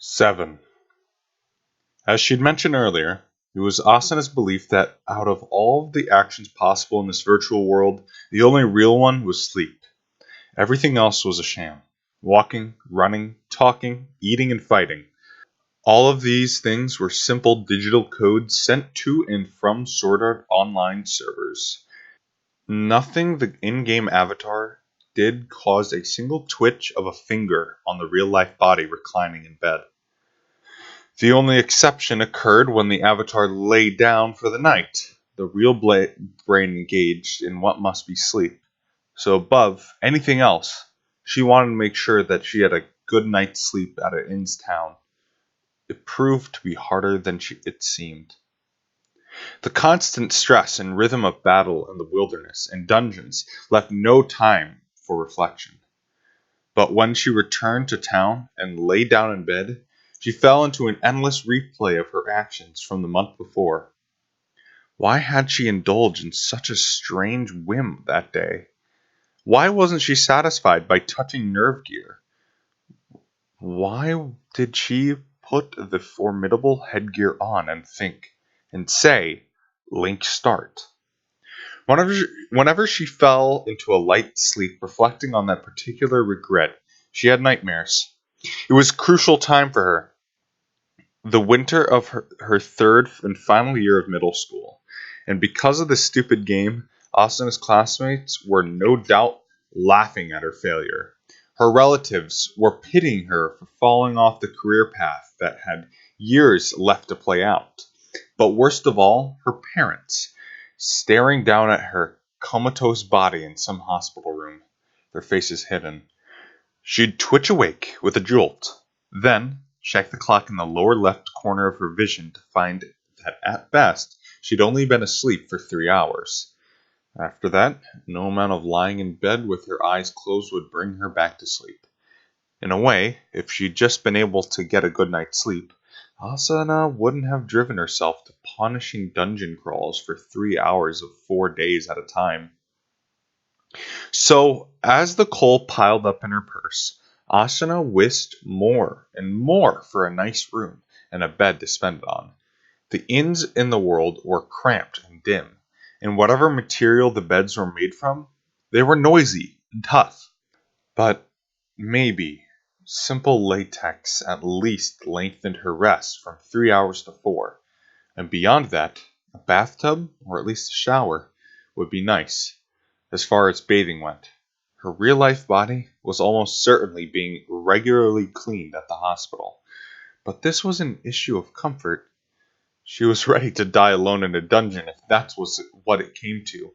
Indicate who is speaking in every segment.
Speaker 1: 7. As she'd mentioned earlier, it was Asuna's belief that out of all of the actions possible in this virtual world, the only real one was sleep. Everything else was a sham. Walking, running, talking, eating, and fighting. All of these things were simple digital codes sent to and from Sword Art Online servers. Nothing the in-game avatar did caused a single twitch of a finger on the real-life body reclining in bed. The only exception occurred when the avatar lay down for the night, the real brain engaged in what must be sleep. So above anything else, she wanted to make sure that she had a good night's sleep at an inn's town. It proved to be harder than it seemed. The constant stress and rhythm of battle in the wilderness and dungeons left no time for reflection. But when she returned to town and lay down in bed, she fell into an endless replay of her actions from the month before. Why had she indulged in such a strange whim that day? Why wasn't she satisfied by touching nerve gear? Why did she put the formidable headgear on and think, and say, Link start? Whenever she fell into a light sleep reflecting on that particular regret, she had nightmares. It was a crucial time for her. The winter of her third and final year of middle school. And because of this stupid game, Asuna's classmates were no doubt laughing at her failure. Her relatives were pitying her for falling off the career path that had years left to play out. But worst of all, her parents, staring down at her comatose body in some hospital room, their faces hidden. She'd twitch awake with a jolt, then check the clock in the lower left corner of her vision to find that at best she'd only been asleep for 3 hours. After that, no amount of lying in bed with her eyes closed would bring her back to sleep. In a way, if she'd just been able to get a good night's sleep, Asuna wouldn't have driven herself to punishing dungeon crawls for 3 hours of 4 days at a time. So, as the coal piled up in her purse, Asuna wished more and more for a nice room and a bed to spend it on. The inns in the world were cramped and dim, and whatever material the beds were made from, they were noisy and tough. But maybe simple latex at least lengthened her rest from 3 hours to 4, and beyond that, a bathtub, or at least a shower, would be nice, as far as bathing went. Her real-life body was almost certainly being regularly cleaned at the hospital. But this was an issue of comfort. She was ready to die alone in a dungeon if that was what it came to.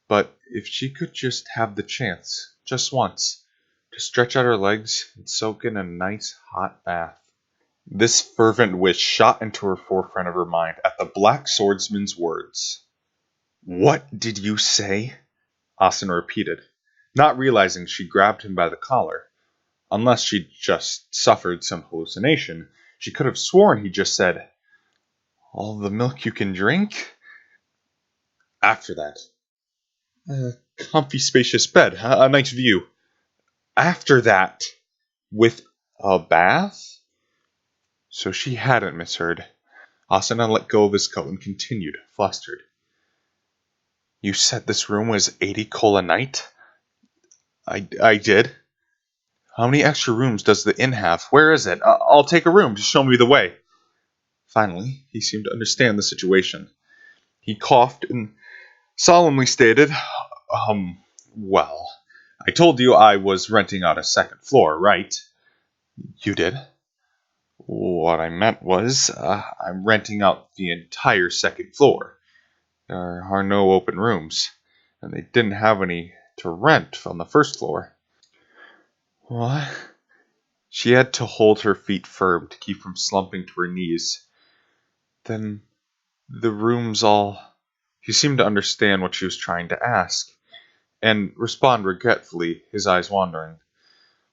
Speaker 1: But if she could just have the chance, just once, to stretch out her legs and soak in a nice hot bath. This fervent wish shot into her forefront of her mind at the black swordsman's words. "What did you say?" Asuna repeated, not realizing she grabbed him by the collar. Unless she'd just suffered some hallucination, she could have sworn he just said, "All the milk you can drink?" After that, a comfy spacious bed, a nice view. After that, with a bath? So she hadn't misheard. Asuna let go of his coat and continued, flustered. "You said this room was 80 coal a night?" I did. "How many extra rooms does the inn have? Where is it? I'll take a room. Just show me the way." Finally, he seemed to understand the situation. He coughed and solemnly stated, Well, I told you I was renting out a second floor, right?" "You did?" "What I meant was, I'm renting out the entire second floor. There are no open rooms, and they didn't have any to rent on the first floor." "What?" She had to hold her feet firm to keep from slumping to her knees. "Then the rooms all..." He seemed to understand what she was trying to ask, and respond regretfully, his eyes wandering.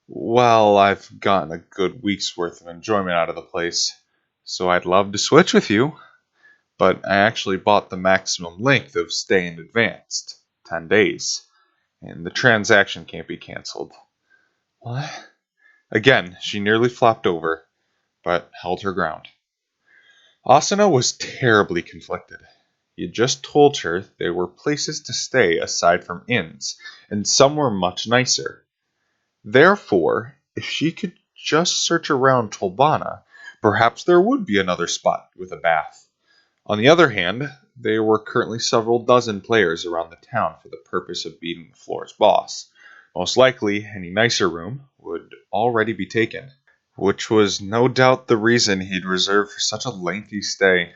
Speaker 1: "Well, I've gotten a good week's worth of enjoyment out of the place, so I'd love to switch with you. But I actually bought the maximum length of stay in advance, 10 days, and the transaction can't be cancelled." "What?" Again, she nearly flopped over, but held her ground. Asuna was terribly conflicted. He had just told her there were places to stay aside from inns, and some were much nicer. Therefore, if she could just search around Tolbana, perhaps there would be another spot with a bath. On the other hand, there were currently several dozen players around the town for the purpose of beating the floor's boss. Most likely, any nicer room would already be taken, which was no doubt the reason he'd reserved for such a lengthy stay.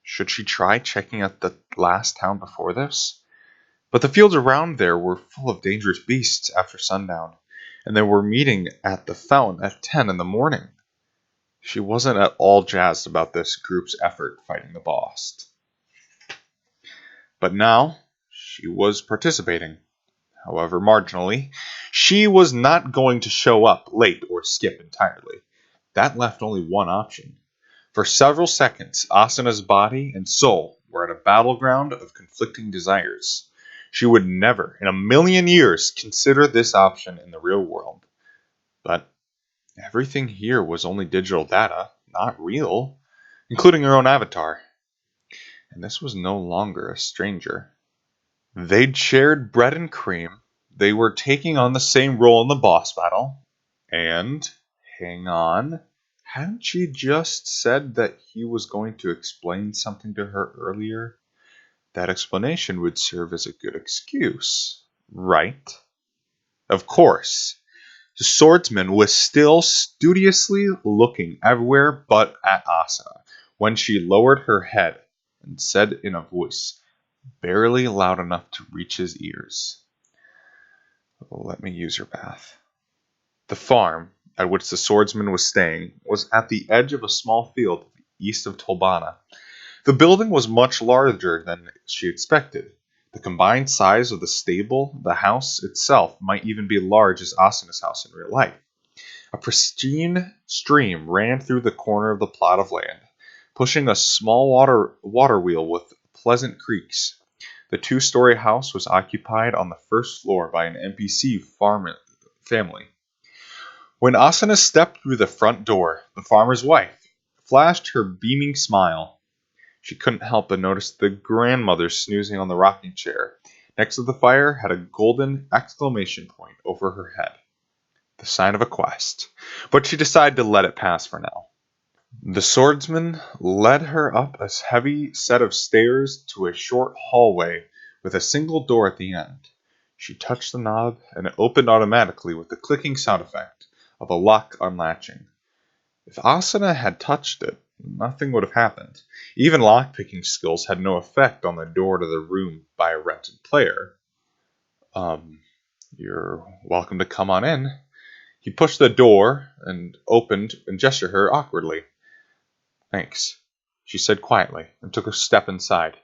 Speaker 1: Should she try checking out the last town before this? But the fields around there were full of dangerous beasts after sundown, and they were meeting at the fountain at 10 in the morning. She wasn't at all jazzed about this group's effort fighting the boss. But now, she was participating, however marginally. She was not going to show up late or skip entirely. That left only one option. For several seconds, Asuna's body and soul were at a battleground of conflicting desires. She would never, in a million years, consider this option in the real world. But everything here was only digital data, not real, including her own avatar. And this was no longer a stranger. They'd shared bread and cream. They were taking on the same role in the boss battle. And, hang on, hadn't she just said that he was going to explain something to her earlier? That explanation would serve as a good excuse, right? Of course. The swordsman was still studiously looking everywhere but at Asuna when she lowered her head and said in a voice barely loud enough to reach his ears, "Let me use your bath." The farm at which the swordsman was staying was at the edge of a small field east of Tolbana. The building was much larger than she expected. The combined size of the stable, the house itself, might even be large as Asuna's house in real life. A pristine stream ran through the corner of the plot of land, pushing a small water wheel with pleasant creaks. The two-story house was occupied on the first floor by an NPC family. When Asuna stepped through the front door, the farmer's wife flashed her beaming smile. She couldn't help but notice the grandmother snoozing on the rocking chair. Next to the fire had a golden exclamation point over her head. The sign of a quest. But she decided to let it pass for now. The swordsman led her up a heavy set of stairs to a short hallway with a single door at the end. She touched the knob and it opened automatically with the clicking sound effect of a lock unlatching. If Asuna had touched it, nothing would have happened. Even lockpicking skills had no effect on the door to the room by a rented player. You're welcome to come on in. He pushed the door and opened and gestured her awkwardly. Thanks, she said quietly and took a step inside.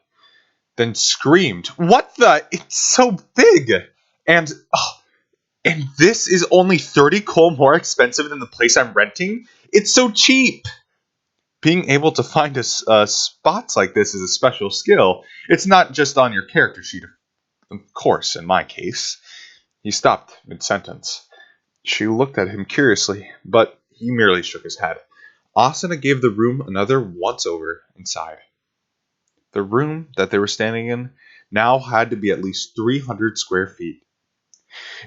Speaker 1: Then screamed, "What the? It's so big! And this is only 30 coal more expensive than the place I'm renting? It's so cheap!" Being able to find spots like this is a special skill. It's not just on your character sheet, of course, in my case. He stopped mid-sentence. She looked at him curiously, but he merely shook his head. Asuna gave the room another once-over and sighed. The room that they were standing in now had to be at least 300 square feet.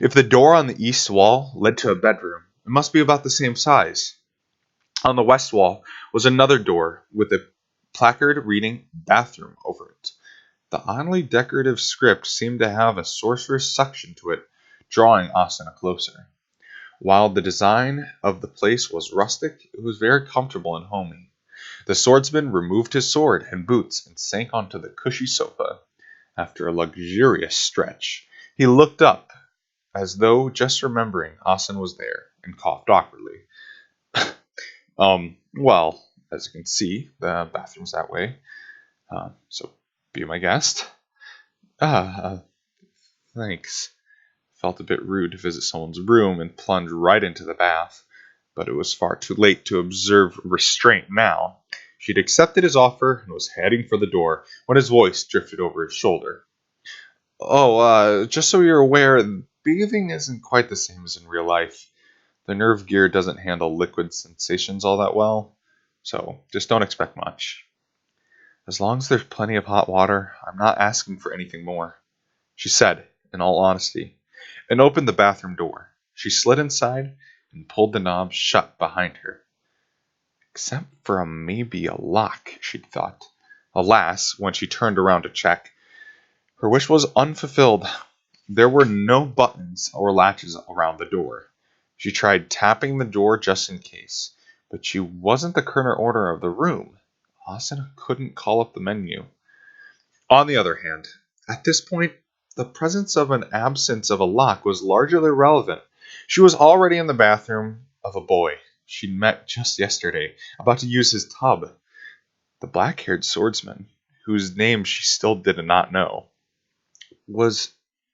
Speaker 1: If the door on the east wall led to a bedroom, it must be about the same size. On the west wall was another door with a placard reading "bathroom" over it. The oddly decorative script seemed to have a sorcerous suction to it, drawing Asuna closer. While the design of the place was rustic, it was very comfortable and homey. The swordsman removed his sword and boots and sank onto the cushy sofa. After a luxurious stretch, he looked up, as though just remembering Asuna was there, and coughed awkwardly. Well, as you can see, the bathroom's that way. So be my guest. Thanks. Felt a bit rude to visit someone's room and plunge right into the bath, but it was far too late to observe restraint now. She'd accepted his offer and was heading for the door when his voice drifted over his shoulder. Just so you're aware, bathing isn't quite the same as in real life. The nerve gear doesn't handle liquid sensations all that well, so just don't expect much. As long as there's plenty of hot water, I'm not asking for anything more, she said, in all honesty, and opened the bathroom door. She slid inside and pulled the knob shut behind her. Except for maybe a lock, she'd thought. Alas, when she turned around to check, her wish was unfulfilled. There were no buttons or latches around the door. She tried tapping the door just in case, but she wasn't the current owner of the room. Asuna couldn't call up the menu. On the other hand, at this point, the presence of an absence of a lock was largely irrelevant. She was already in the bathroom of a boy she'd met just yesterday, about to use his tub. The black-haired swordsman, whose name she still did not know, was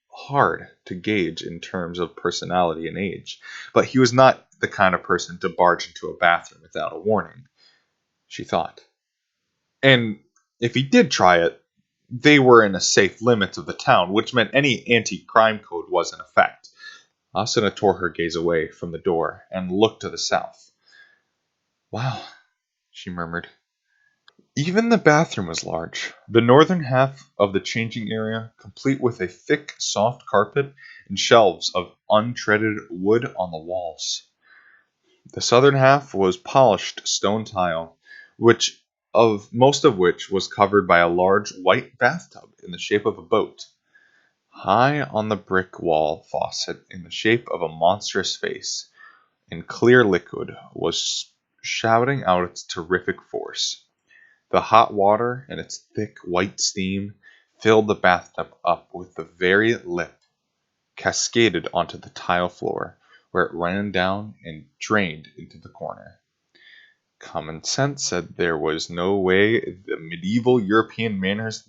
Speaker 1: hard to gauge in terms of personality and age, but he was not the kind of person to barge into a bathroom without a warning, she thought. And if he did try it, they were in a safe limits of the town, which meant any anti-crime code was in effect. Asuna tore her gaze away from the door and looked to the south. Wow, she murmured. Even the bathroom was large. The northern half of the changing area, complete with a thick, soft carpet and shelves of untreaded wood on the walls. The southern half was polished stone tile, most of which was covered by a large white bathtub in the shape of a boat. High on the brick wall faucet in the shape of a monstrous face, in clear liquid, was shouting out its terrific force. The hot water and its thick white steam filled the bathtub up with the very lip, cascaded onto the tile floor, where it ran down and drained into the corner. Common sense said there was no way the medieval European manners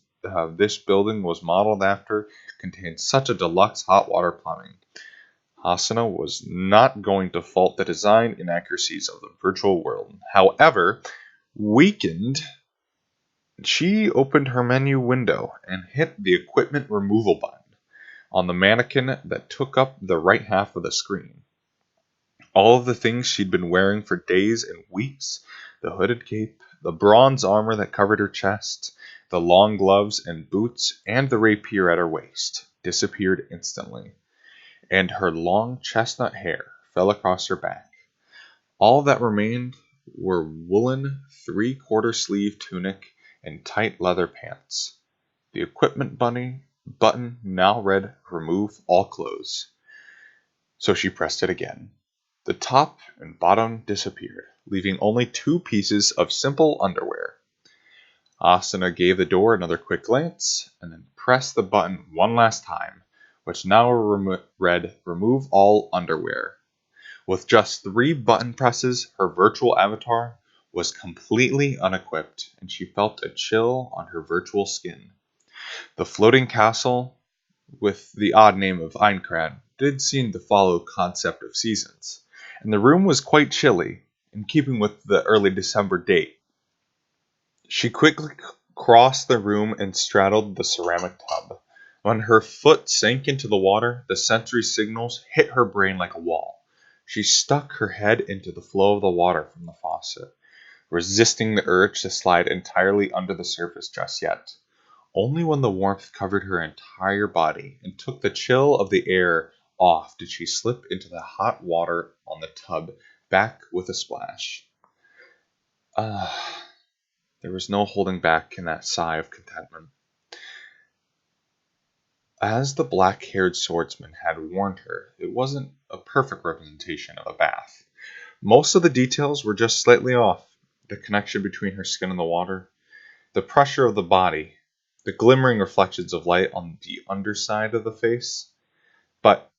Speaker 1: this building was modeled after contained such a deluxe hot water plumbing. Asuna was not going to fault the design inaccuracies of the virtual world. However, weakened, she opened her menu window and hit the equipment removal button on the mannequin that took up the right half of the screen. All of the things she'd been wearing for days and weeks, the hooded cape, the bronze armor that covered her chest, the long gloves and boots, and the rapier at her waist, disappeared instantly, and her long chestnut hair fell across her back. All that remained were woolen three-quarter sleeve tunic and tight leather pants. The equipment button now read "Remove all clothes." So she pressed it again. The top and bottom disappeared, leaving only two pieces of simple underwear. Asuna gave the door another quick glance, and then pressed the button one last time, which now read "Remove all underwear." With just 3 button presses, her virtual avatar was completely unequipped, and she felt a chill on her virtual skin. The floating castle, with the odd name of Aincrad, did seem to follow concept of seasons, and the room was quite chilly, in keeping with the early December date. She quickly crossed the room and straddled the ceramic tub. When her foot sank into the water, the sensory signals hit her brain like a wall. She stuck her head into the flow of the water from the faucet, resisting the urge to slide entirely under the surface just yet. Only when the warmth covered her entire body and took the chill of the air off did she slip into the hot water on the tub, back with a splash. There was no holding back in that sigh of contentment. As the black-haired swordsman had warned her, it wasn't a perfect representation of a bath. Most of the details were just slightly off. The connection between her skin and the water, the pressure of the body, the glimmering reflections of light on the underside of the face. But,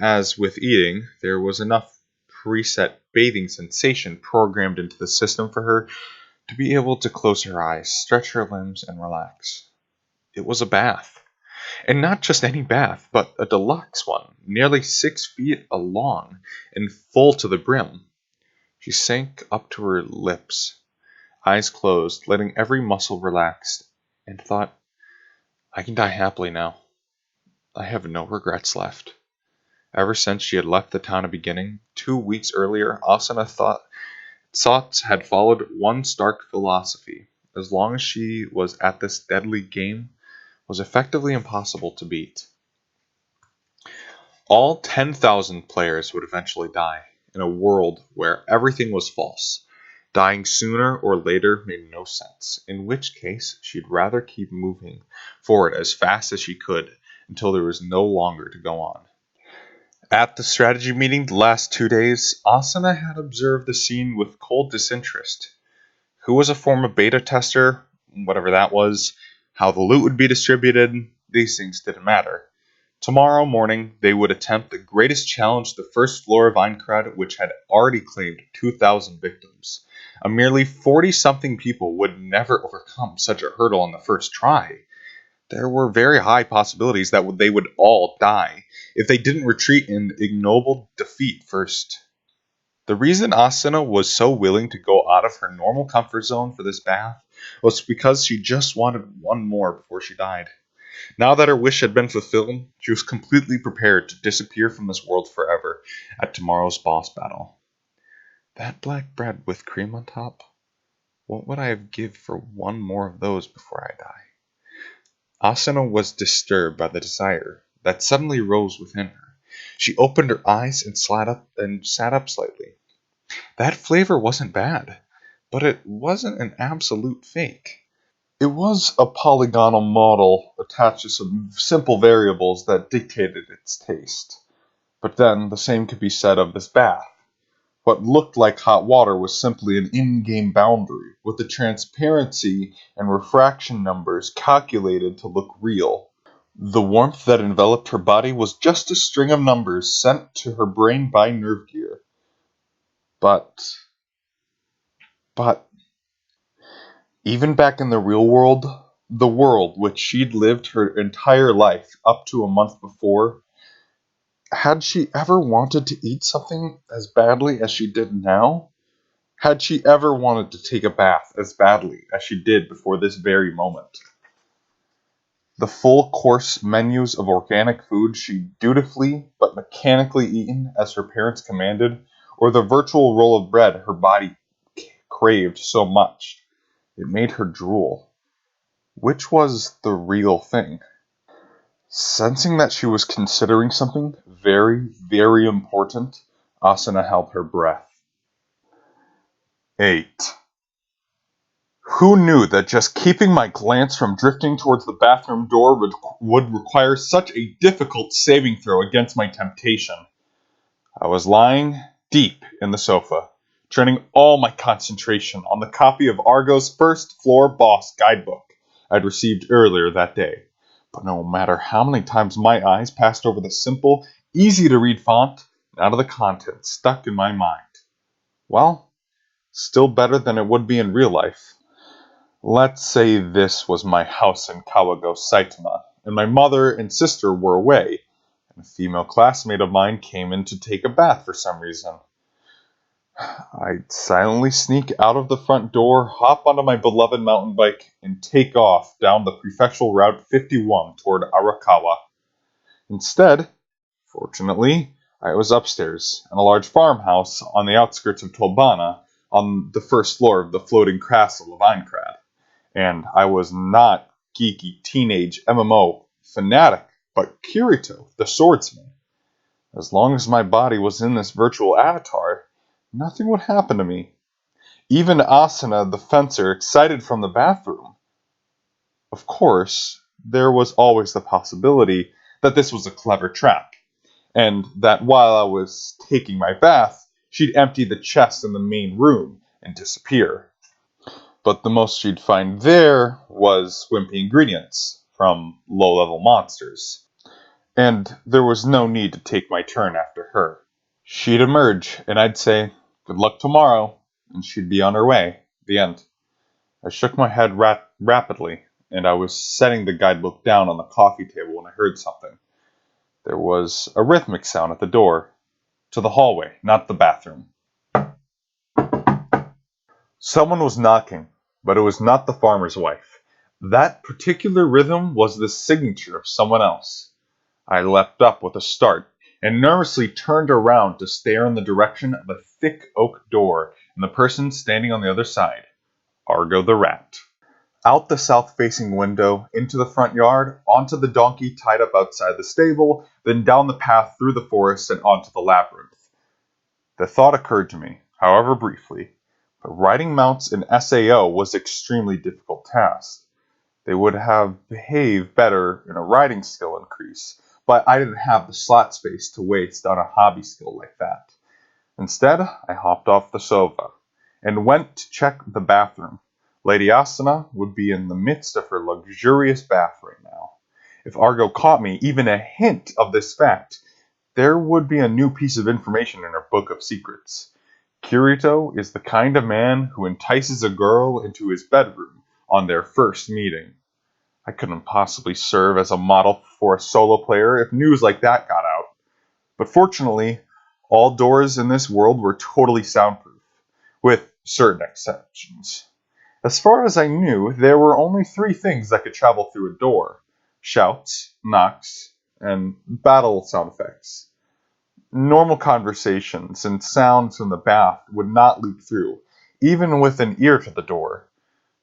Speaker 1: as with eating, there was enough preset bathing sensation programmed into the system for her to be able to close her eyes, stretch her limbs, and relax. It was a bath. And not just any bath, but a deluxe one, nearly 6 feet long and full to the brim. She sank up to her lips, eyes closed, letting every muscle relax, and thought, I can die happily now. I have no regrets left. Ever since she had left the town at beginning, 2 weeks earlier, Asuna thoughts had followed one stark philosophy. As long as she was at this deadly game, was effectively impossible to beat. All 10,000 players would eventually die, in a world where everything was false. Dying sooner or later made no sense, in which case she'd rather keep moving forward as fast as she could until there was no longer to go on. At the strategy meeting the last 2 days, Asuna had observed the scene with cold disinterest. Who was a former beta tester, whatever that was, how the loot would be distributed, these things didn't matter. Tomorrow morning, they would attempt the greatest challenge the first floor of Aincrad, which had already claimed 2,000 victims. A merely 40-something people would never overcome such a hurdle on the first try. There were very high possibilities that they would all die if they didn't retreat in ignoble defeat first. The reason Asuna was so willing to go out of her normal comfort zone for this bath was because she just wanted one more before she died. Now that her wish had been fulfilled, she was completely prepared to disappear from this world forever at tomorrow's boss battle. That black bread with cream on top? What would I give for one more of those before I die? Asuna was disturbed by the desire that suddenly rose within her. She opened her eyes and sat up slightly. That flavor wasn't bad, but it wasn't an absolute fake. It was a polygonal model attached to some simple variables that dictated its taste. But then the same could be said of this bath. What looked like hot water was simply an in-game boundary, with the transparency and refraction numbers calculated to look real. The warmth that enveloped her body was just a string of numbers sent to her brain by nerve gear. But even back in the real world, the world which she'd lived her entire life up to a month before, had she ever wanted to eat something as badly as she did now? Had she ever wanted to take a bath as badly as she did before this very moment? The full course menus of organic food she'd dutifully but mechanically eaten as her parents commanded, or the virtual roll of bread her body craved so much it made her drool. Which was the real thing? Sensing that she was considering something very, very important, Asuna held her breath. 8. Who knew that just keeping my glance from drifting towards the bathroom door would require such a difficult saving throw against my temptation? I was lying deep in the sofa, turning all my concentration on the copy of Argo's first floor boss guidebook I'd received earlier that day. But no matter how many times my eyes passed over the simple, easy-to-read font, none of the content stuck in my mind. Well, still better than it would be in real life. Let's say this was my house in Kawago, Saitama, and my mother and sister were away, and a female classmate of mine came in to take a bath for some reason. I'd silently sneak out of the front door, hop onto my beloved mountain bike, and take off down the prefectural Route 51 toward Arakawa. Instead, fortunately, I was upstairs in a large farmhouse on the outskirts of Tobana on the first floor of the floating castle of Aincrad. And I was not geeky teenage MMO fanatic, but Kirito, the swordsman. As long as my body was in this virtual avatar, nothing would happen to me. Even Asuna, the fencer, excited from the bathroom. Of course, there was always the possibility that this was a clever trap, and that while I was taking my bath, she'd empty the chest in the main room and disappear. But the most she'd find there was wimpy ingredients from low-level monsters. And there was no need to take my turn after her. She'd emerge, and I'd say, "Good luck tomorrow," and she'd be on her way. The end. I shook my head rapidly, and I was setting the guidebook down on the coffee table when I heard something. There was a rhythmic sound at the door. To the hallway, not the bathroom. Someone was knocking, but it was not the farmer's wife. That particular rhythm was the signature of someone else. I leapt up with a start and nervously turned around to stare in the direction of a thick oak door and the person standing on the other side, Argo the Rat. Out the south-facing window, into the front yard, onto the donkey tied up outside the stable, then down the path through the forest and onto the labyrinth. The thought occurred to me, however briefly, but riding mounts in SAO was an extremely difficult task. They would have behaved better in a riding skill increase, but I didn't have the slot space to waste on a hobby skill like that. Instead, I hopped off the sofa and went to check the bathroom. Lady Asuna would be in the midst of her luxurious bath right now. If Argo caught me even a hint of this fact, there would be a new piece of information in her book of secrets. Kirito is the kind of man who entices a girl into his bedroom on their first meeting. I couldn't possibly serve as a model for a solo player if news like that got out. But fortunately, all doors in this world were totally soundproof, with certain exceptions. As far as I knew, there were only 3 things that could travel through a door: shouts, knocks, and battle sound effects. Normal conversations and sounds from the bath would not leak through, even with an ear to the door.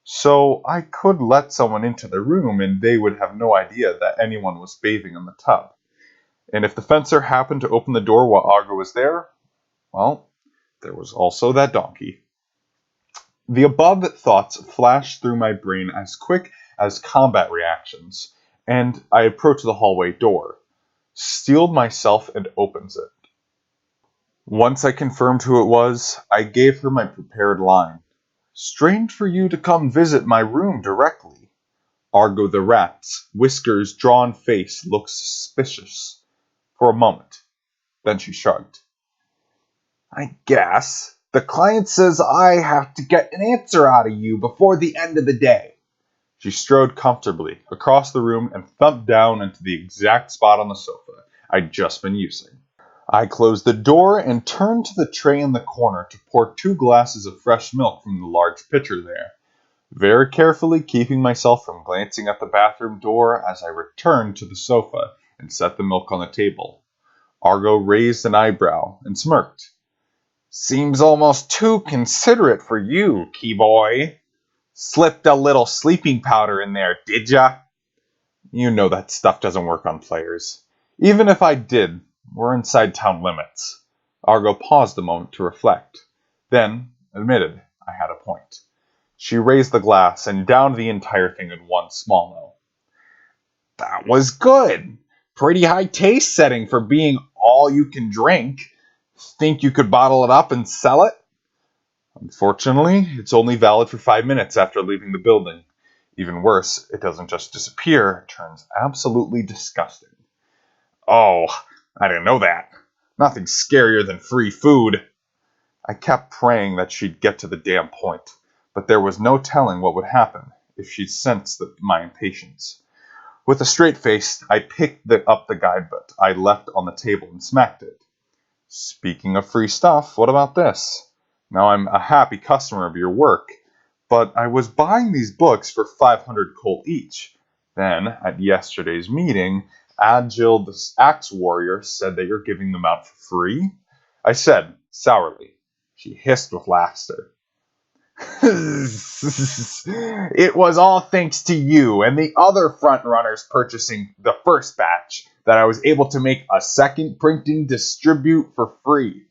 Speaker 1: So I could let someone into the room and they would have no idea that anyone was bathing in the tub. And if the fencer happened to open the door while Argo was there, well, there was also that donkey. The above thoughts flashed through my brain as quick as combat reactions, and I approached the hallway door, steeled myself, and opens it. Once I confirmed who it was, I gave her my prepared line. "Strange for you to come visit my room directly." Argo the Rat's whiskers-drawn face looked suspicious for a moment. Then she shrugged. "I guess. The client says I have to get an answer out of you before the end of the day." She strode comfortably across the room and thumped down into the exact spot on the sofa I'd just been using. I closed the door and turned to the tray in the corner to pour 2 glasses of fresh milk from the large pitcher there, very carefully keeping myself from glancing at the bathroom door as I returned to the sofa and set the milk on the table. Argo raised an eyebrow and smirked. "Seems almost too considerate for you, key boy. Slipped a little sleeping powder in there, did ya?" "You know that stuff doesn't work on players. Even if I did, we're inside town limits." Argo paused a moment to reflect, then admitted I had a point. She raised the glass and downed the entire thing in one swallow. "That was good. Pretty high taste setting for being all you can drink. Think you could bottle it up and sell it?" "Unfortunately, it's only valid for 5 minutes after leaving the building. Even worse, it doesn't just disappear, it turns absolutely disgusting." "Oh, I didn't know that. Nothing scarier than free food." I kept praying that she'd get to the damn point, but there was no telling what would happen if she sensed my impatience. With a straight face, I picked up the guidebook I left on the table and smacked it. "Speaking of free stuff, what about this? Now I'm a happy customer of your work, but I was buying these books for 500 colt each. Then, at yesterday's meeting, Agil the Axe Warrior said that you're giving them out for free?" I said, sourly. She hissed with laughter. "It was all thanks to you and the other front runners purchasing the first batch that I was able to make a second printing distribute for free.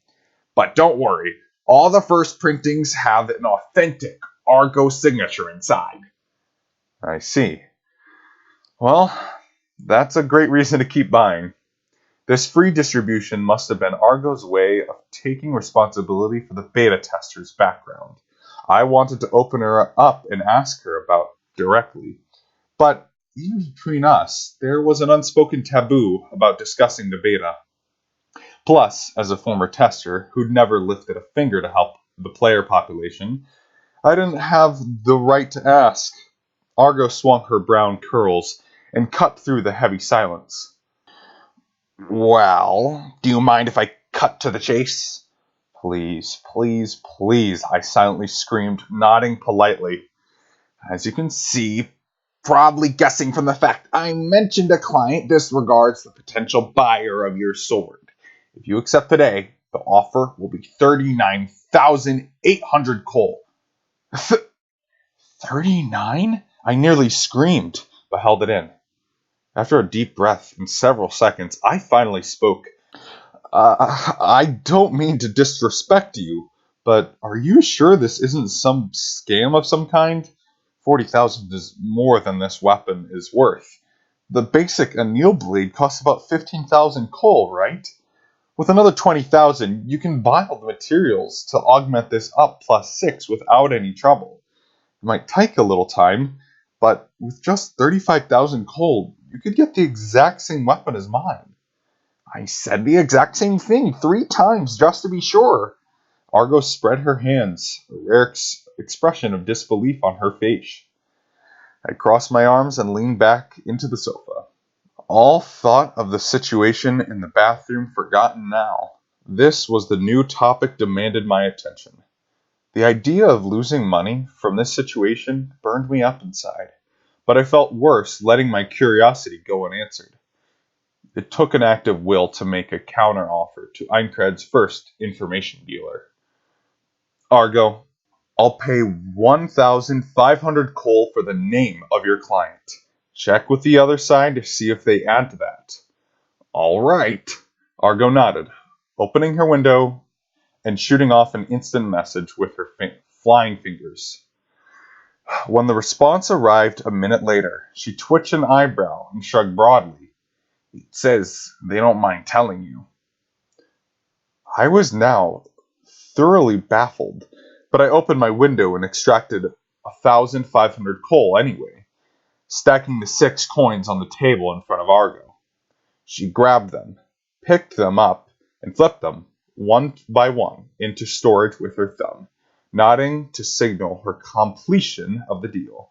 Speaker 1: But don't worry, all the first printings have an authentic Argo signature inside." "I see. Well, that's a great reason to keep buying." This free distribution must have been Argo's way of taking responsibility for the beta tester's background. I wanted to open her up and ask her about directly, but even between us, there was an unspoken taboo about discussing the beta. Plus, as a former tester who'd never lifted a finger to help the player population, I didn't have the right to ask. Argo swung her brown curls and cut through the heavy silence. "Well, do you mind if I cut to the chase?" "Please, please, please," I silently screamed, nodding politely. "As you can see, probably guessing from the fact I mentioned a client disregards the potential buyer of your sword. If you accept today, the offer will be 39,800 coal. 39? I nearly screamed, but held it in. After a deep breath and several seconds, I finally spoke. I don't mean to disrespect you, but are you sure this isn't some scam of some kind? 40,000 is more than this weapon is worth. The basic anneal blade costs about 15,000 coal, right? With another 20,000, you can buy all the materials to augment this up plus 6 without any trouble. It might take a little time, but with just 35,000 coal, you could get the exact same weapon as mine. I said the exact same thing 3 times just to be sure. Argo spread her hands, a rare expression of disbelief on her face. I crossed my arms and leaned back into the sofa. All thought of the situation in the bathroom forgotten now. This was the new topic demanded my attention. The idea of losing money from this situation burned me up inside, but I felt worse letting my curiosity go unanswered. It took an act of will to make a counteroffer to Aincrad's first information dealer. Argo, I'll pay 1,500 coal for the name of your client. Check with the other side to see if they add to that. All right. Argo nodded, opening her window and shooting off an instant message with her flying fingers. When the response arrived a minute later, she twitched an eyebrow and shrugged broadly. It says they don't mind telling you. I was now thoroughly baffled, but I opened my window and extracted 1,500 coal anyway, stacking the 6 coins on the table in front of Argo. She grabbed them, picked them up, and flipped them, one by one, into storage with her thumb, nodding to signal her completion of the deal.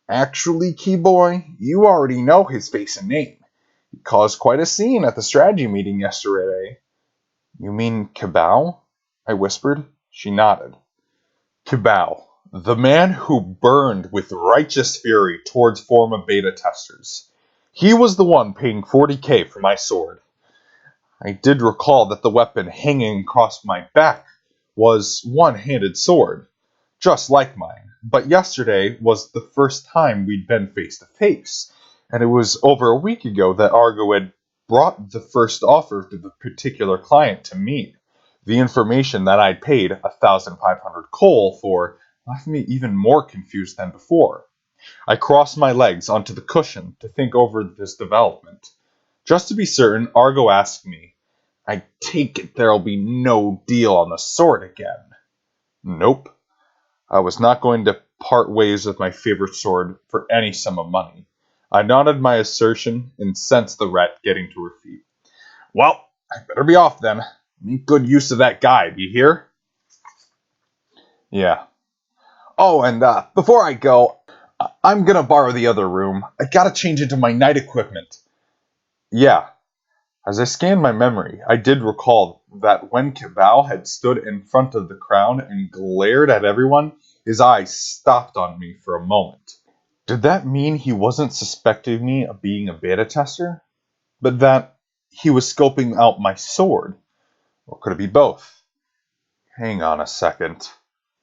Speaker 1: Actually, Keyboy, you already know his face and name. He caused quite a scene at the strategy meeting yesterday. You mean Kabao? I whispered. She nodded. Kabao, the man who burned with righteous fury towards former beta testers. He was the one paying 40k for my sword. I did recall that the weapon hanging across my back was one-handed sword, just like mine, but yesterday was the first time we'd been face to face, and it was over a week ago that Argo had brought the first offer to the particular client to me. The information that I'd paid 1,500 coal for left me even more confused than before. I crossed my legs onto the cushion to think over this development. Just to be certain, Argo asked me, I take it there'll be no deal on the sword again. Nope. I was not going to part ways with my favorite sword for any sum of money. I nodded my assertion and sensed the rat getting to her feet. Well, I better be off then. Make good use of that guide, you hear? Yeah. Oh, and before I go, I'm gonna borrow the other room. I gotta change into my night equipment. Yeah. As I scanned my memory, I did recall that when Kabao had stood in front of the crown and glared at everyone, his eyes stopped on me for a moment. Did that mean he wasn't suspecting me of being a beta tester? But that he was scoping out my sword? Or could it be both? Hang on a second.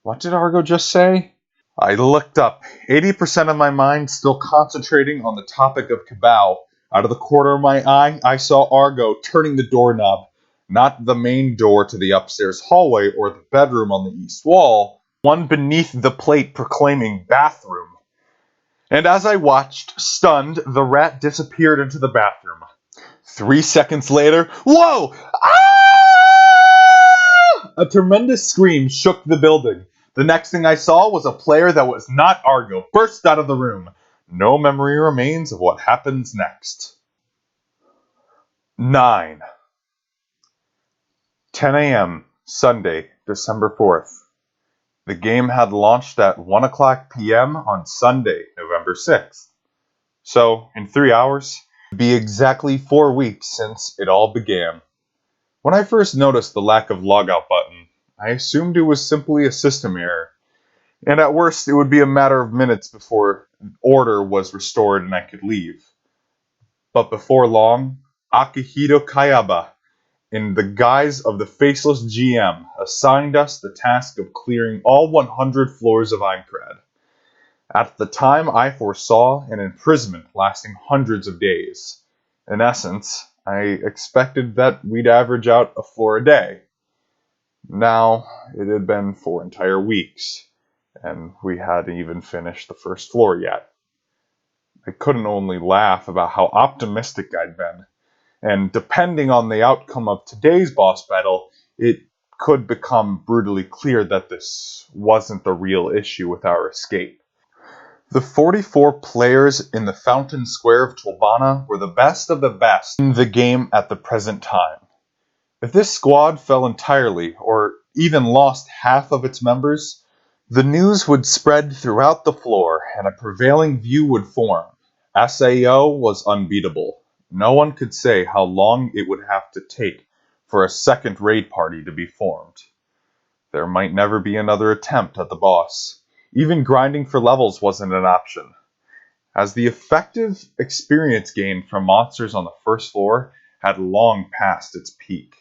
Speaker 1: What did Argo just say? I looked up, 80% of my mind still concentrating on the topic of Kabao. Out of the corner of my eye, I saw Argo turning the doorknob, not the main door to the upstairs hallway or the bedroom on the east wall, one beneath the plate proclaiming bathroom. And as I watched, stunned, the rat disappeared into the bathroom. 3 seconds later, whoa! Ah! A tremendous scream shook the building. The next thing I saw was a player that was not Argo burst out of the room. No memory remains of what happens next. 9. 10 a.m. Sunday, December 4th. The game had launched at 1 o'clock p.m. on Sunday, November 6th. So, in 3 hours, it would be exactly 4 weeks since it all began. When I first noticed the lack of logout button, I assumed it was simply a system error, and at worst it would be a matter of minutes before order was restored and I could leave. But before long, Akihiko Kayaba in the guise of the faceless GM, assigned us the task of clearing all 100 floors of Aincrad. At the time, I foresaw an imprisonment lasting hundreds of days. In essence, I expected that we'd average out a floor a day. Now, it had been 4 entire weeks, and we hadn't even finished the first floor yet. I couldn't only laugh about how optimistic I'd been, and depending on the outcome of today's boss battle, it could become brutally clear that this wasn't the real issue with our escape. The 44 players in the Fountain Square of Tulbana were the best of the best in the game at the present time. If this squad fell entirely, or even lost half of its members, the news would spread throughout the floor and a prevailing view would form. SAO was unbeatable. No one could say how long it would have to take for a second raid party to be formed. There might never be another attempt at the boss. Even grinding for levels wasn't an option, as the effective experience gained from monsters on the first floor had long passed its peak.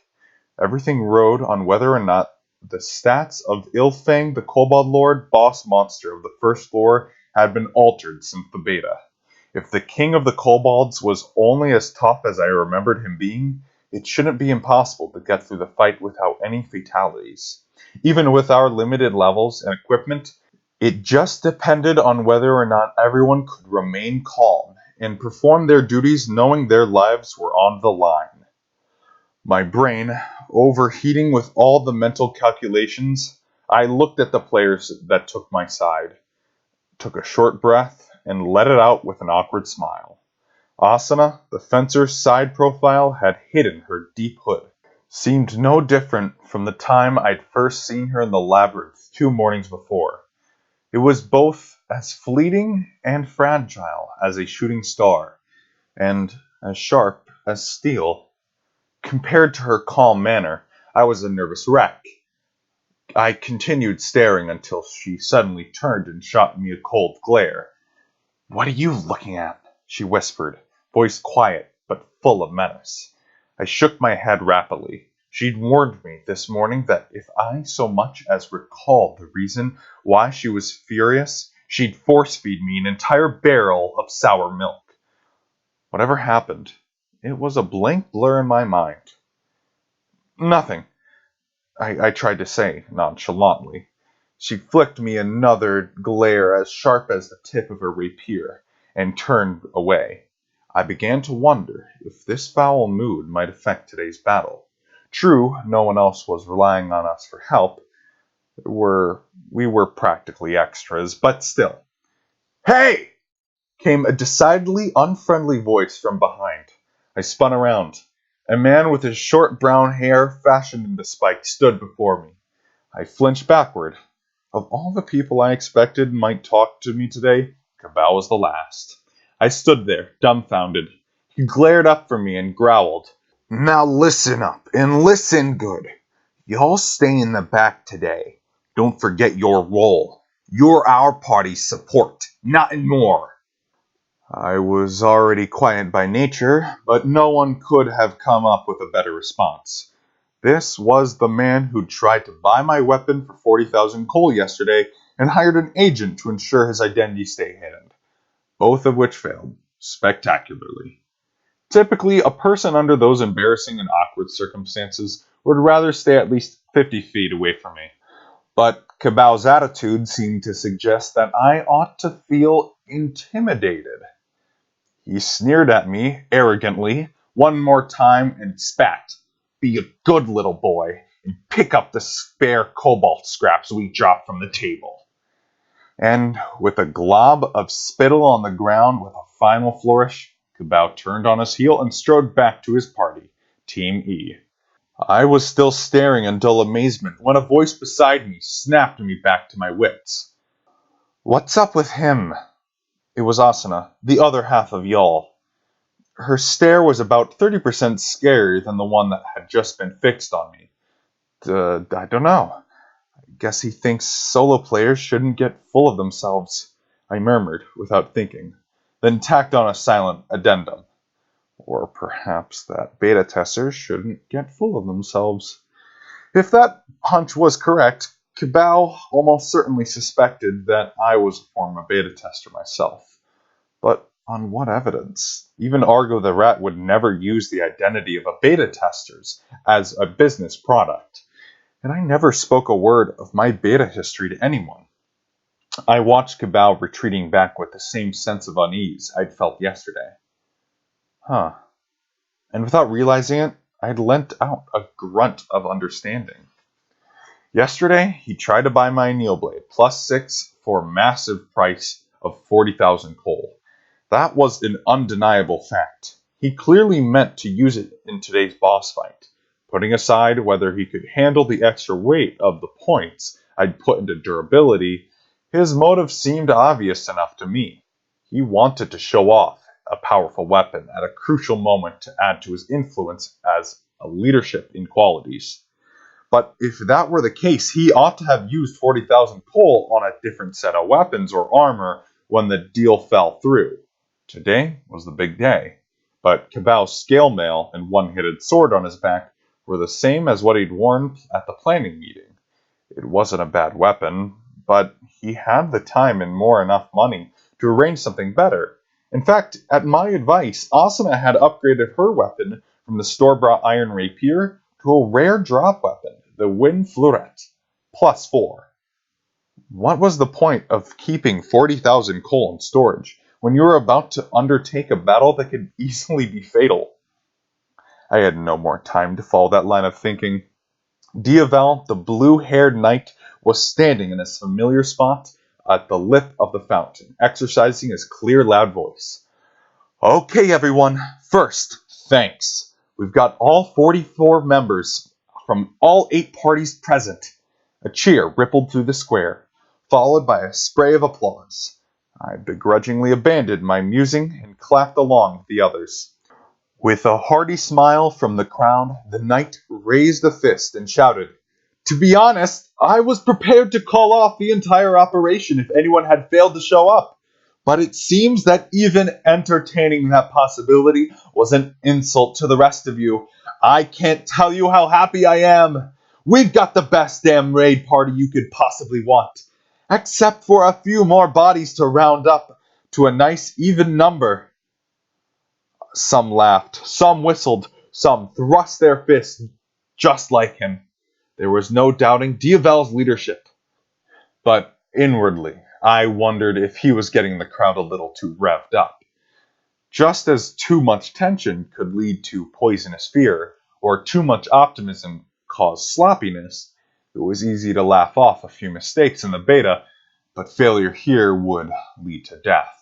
Speaker 1: Everything rode on whether or not the stats of Ilfang, the Kobold Lord, boss monster of the first floor, had been altered since the beta. If the king of the kobolds was only as tough as I remembered him being, it shouldn't be impossible to get through the fight without any fatalities. Even with our limited levels and equipment, it just depended on whether or not everyone could remain calm and perform their duties knowing their lives were on the line. My brain overheating with all the mental calculations, I looked at the players that took my side, took a short breath, and let it out with an awkward smile. Asuna, the fencer's side profile, had hidden her deep hood. Seemed no different from the time I'd first seen her in the labyrinth 2 mornings before. It was both as fleeting and fragile as a shooting star, and as sharp as steel. Compared to her calm manner, I was a nervous wreck. I continued staring until she suddenly turned and shot me a cold glare. "What are you looking at?" she whispered, voice quiet but full of menace. I shook my head rapidly. She'd warned me this morning that if I so much as recalled the reason why she was furious, she'd force-feed me an entire barrel of sour milk. Whatever happened, it was a blank blur in my mind. "Nothing," I tried to say nonchalantly. She flicked me another glare as sharp as the tip of her rapier, and turned away. I began to wonder if this foul mood might affect today's battle. True, no one else was relying on us for help. We were practically extras, but still. "Hey!" came a decidedly unfriendly voice from behind. I spun around. A man with his short brown hair fashioned into spikes stood before me. I flinched backward. Of all the people I expected might talk to me today, Cabal was the last. I stood there, dumbfounded. He glared up from me and growled, "Now listen up, and listen good. Y'all stay in the back today. Don't forget your role. You're our party's support, nothing more." I was already quiet by nature, but no one could have come up with a better response. This was the man who'd tried to buy my weapon for 40,000 coal yesterday and hired an agent to ensure his identity stay hidden, both of which failed spectacularly. Typically, a person under those embarrassing and awkward circumstances would rather stay at least 50 feet away from me. But Cabal's attitude seemed to suggest that I ought to feel intimidated. He sneered at me arrogantly one more time and spat. "Be a good little boy and pick up the spare cobalt scraps we dropped from the table." And with a glob of spittle on the ground with a final flourish, Cabal turned on his heel and strode back to his party, Team E. I was still staring in dull amazement when a voice beside me snapped me back to my wits. "What's up with him?" It was Asuna, the other half of y'all. Her stare was about 30% scarier than the one that had just been fixed on me. I don't know. Guess he thinks solo players shouldn't get full of themselves, I murmured without thinking, then tacked on a silent addendum. Or perhaps that beta testers shouldn't get full of themselves. If that hunch was correct, Cabal almost certainly suspected that I was a former beta tester myself. But on what evidence? Even Argo the Rat would never use the identity of a beta testers as a business product. And I never spoke a word of my beta history to anyone. I watched Cabal retreating back with the same sense of unease I'd felt yesterday. Huh. And without realizing it, I'd lent out a grunt of understanding. Yesterday, he tried to buy my Needleblade +6 for a massive price of 40,000 coal. That was an undeniable fact. He clearly meant to use it in today's boss fight. Putting aside whether he could handle the extra weight of the points I'd put into durability, his motive seemed obvious enough to me. He wanted to show off a powerful weapon at a crucial moment to add to his influence as a leadership in qualities. But if that were the case, he ought to have used 40,000 coal on a different set of weapons or armor when the deal fell through. Today was the big day. But Cabal's scale mail and one-headed sword on his back were the same as what he'd worn at the planning meeting. It wasn't a bad weapon, but he had the time and more enough money to arrange something better. In fact, at my advice, Asuna had upgraded her weapon from the store-bought iron rapier to a rare drop weapon, the Wind Fleuret, +4. What was the point of keeping 40,000 coal in storage when you were about to undertake a battle that could easily be fatal? I had no more time to follow that line of thinking. Diavel, the blue-haired knight, was standing in his familiar spot at the lip of the fountain, exercising his clear, loud voice. Okay, everyone. First, thanks. We've got all 44 members from all 8 parties present. A cheer rippled through the square, followed by a spray of applause. I begrudgingly abandoned my musing and clapped along with the others. With a hearty smile from the crowd, the knight raised a fist and shouted, "To be honest, I was prepared to call off the entire operation if anyone had failed to show up. But it seems that even entertaining that possibility was an insult to the rest of you. I can't tell you how happy I am. We've got the best damn raid party you could possibly want. Except for a few more bodies to round up to a nice even number." Some laughed, some whistled, some thrust their fists just like him. There was no doubting Diavel's leadership. But inwardly, I wondered if he was getting the crowd a little too revved up. Just as too much tension could lead to poisonous fear, or too much optimism cause sloppiness, it was easy to laugh off a few mistakes in the beta, but failure here would lead to death.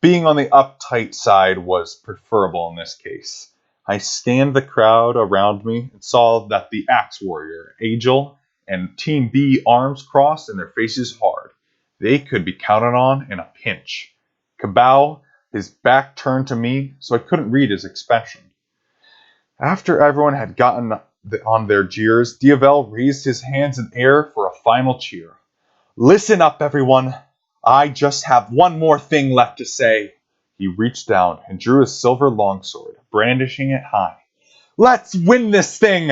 Speaker 1: Being on the uptight side was preferable in this case. I scanned the crowd around me and saw that the Axe Warrior, Agil, and Team B arms crossed and their faces hard. They could be counted on in a pinch. Cabal, his back turned to me, so I couldn't read his expression. After everyone had gotten on their jeers, Diavel raised his hands in air for a final cheer. "Listen up, everyone. I just have one more thing left to say." He reached down and drew his silver longsword, brandishing it high. "Let's win this thing!"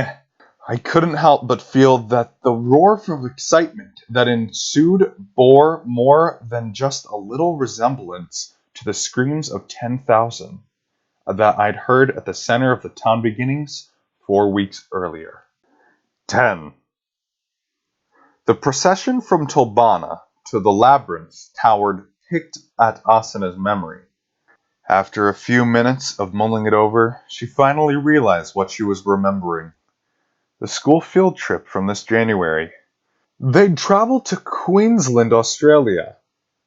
Speaker 1: I couldn't help but feel that the roar of excitement that ensued bore more than just a little resemblance to the screams of 10,000 that I'd heard at the center of the town beginnings 4 weeks earlier. 10. The procession from Tolbana to the labyrinth towered picked at Asuna's memory. After a few minutes of mulling it over, she finally realized what she was remembering. The school field trip from this January. They'd traveled to Queensland, Australia.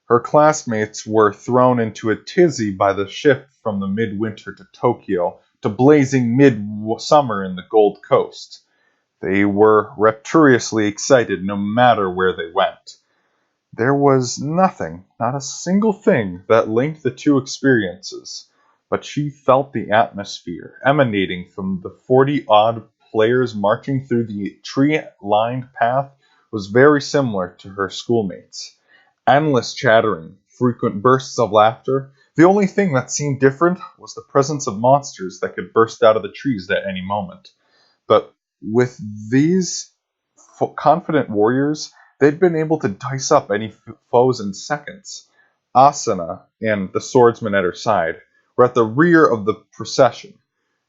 Speaker 1: Her classmates were thrown into a tizzy by the shift from the midwinter to Tokyo to blazing midsummer in the Gold Coast. They were rapturously excited no matter where they went. There was nothing, not a single thing, that linked the two experiences, but she felt the atmosphere emanating from the 40-odd players marching through the tree-lined path was very similar to her schoolmates. Endless chattering, frequent bursts of laughter, The only thing that seemed different was the presence of monsters that could burst out of the trees at any moment. But with these confident warriors, they'd been able to dice up any foes in seconds. Asuna and the swordsman at her side were at the rear of the procession.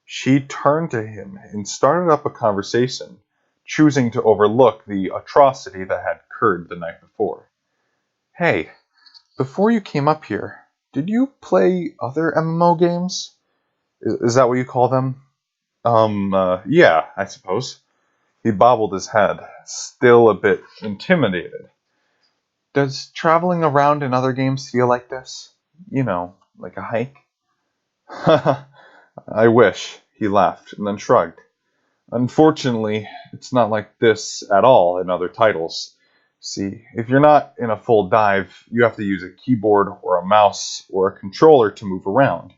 Speaker 1: She turned to him and started up a conversation, choosing to overlook the atrocity that had occurred the night before. Hey, before you came up here, did you play other MMO games? Is that what you call them? Yeah, I suppose. He bobbled his head, still a bit intimidated. Does traveling around in other games feel like this? You know, like a hike? I wish, he laughed, and then shrugged. Unfortunately, it's not like this at all in other titles. See, if you're not in a full dive, you have to use a keyboard or a mouse or a controller to move around.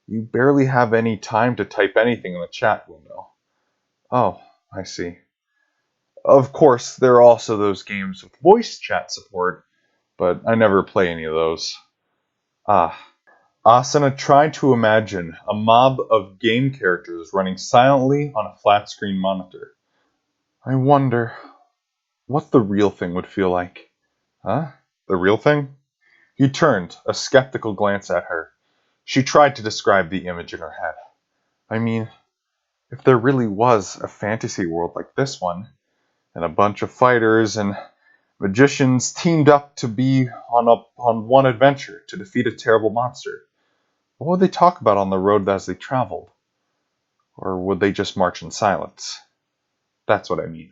Speaker 1: You barely have any time to type anything in the chat window. Oh, I see. Of course, there are also those games with voice chat support, but I never play any of those. Ah. Asuna tried to imagine a mob of game characters running silently on a flat screen monitor. I wonder what the real thing would feel like. Huh? The real thing? He turned a skeptical glance at her. She tried to describe the image in her head. I mean, if there really was a fantasy world like this one, and a bunch of fighters and magicians teamed up to be on one adventure to defeat a terrible monster, what would they talk about on the road as they traveled? Or would they just march in silence? That's what I mean.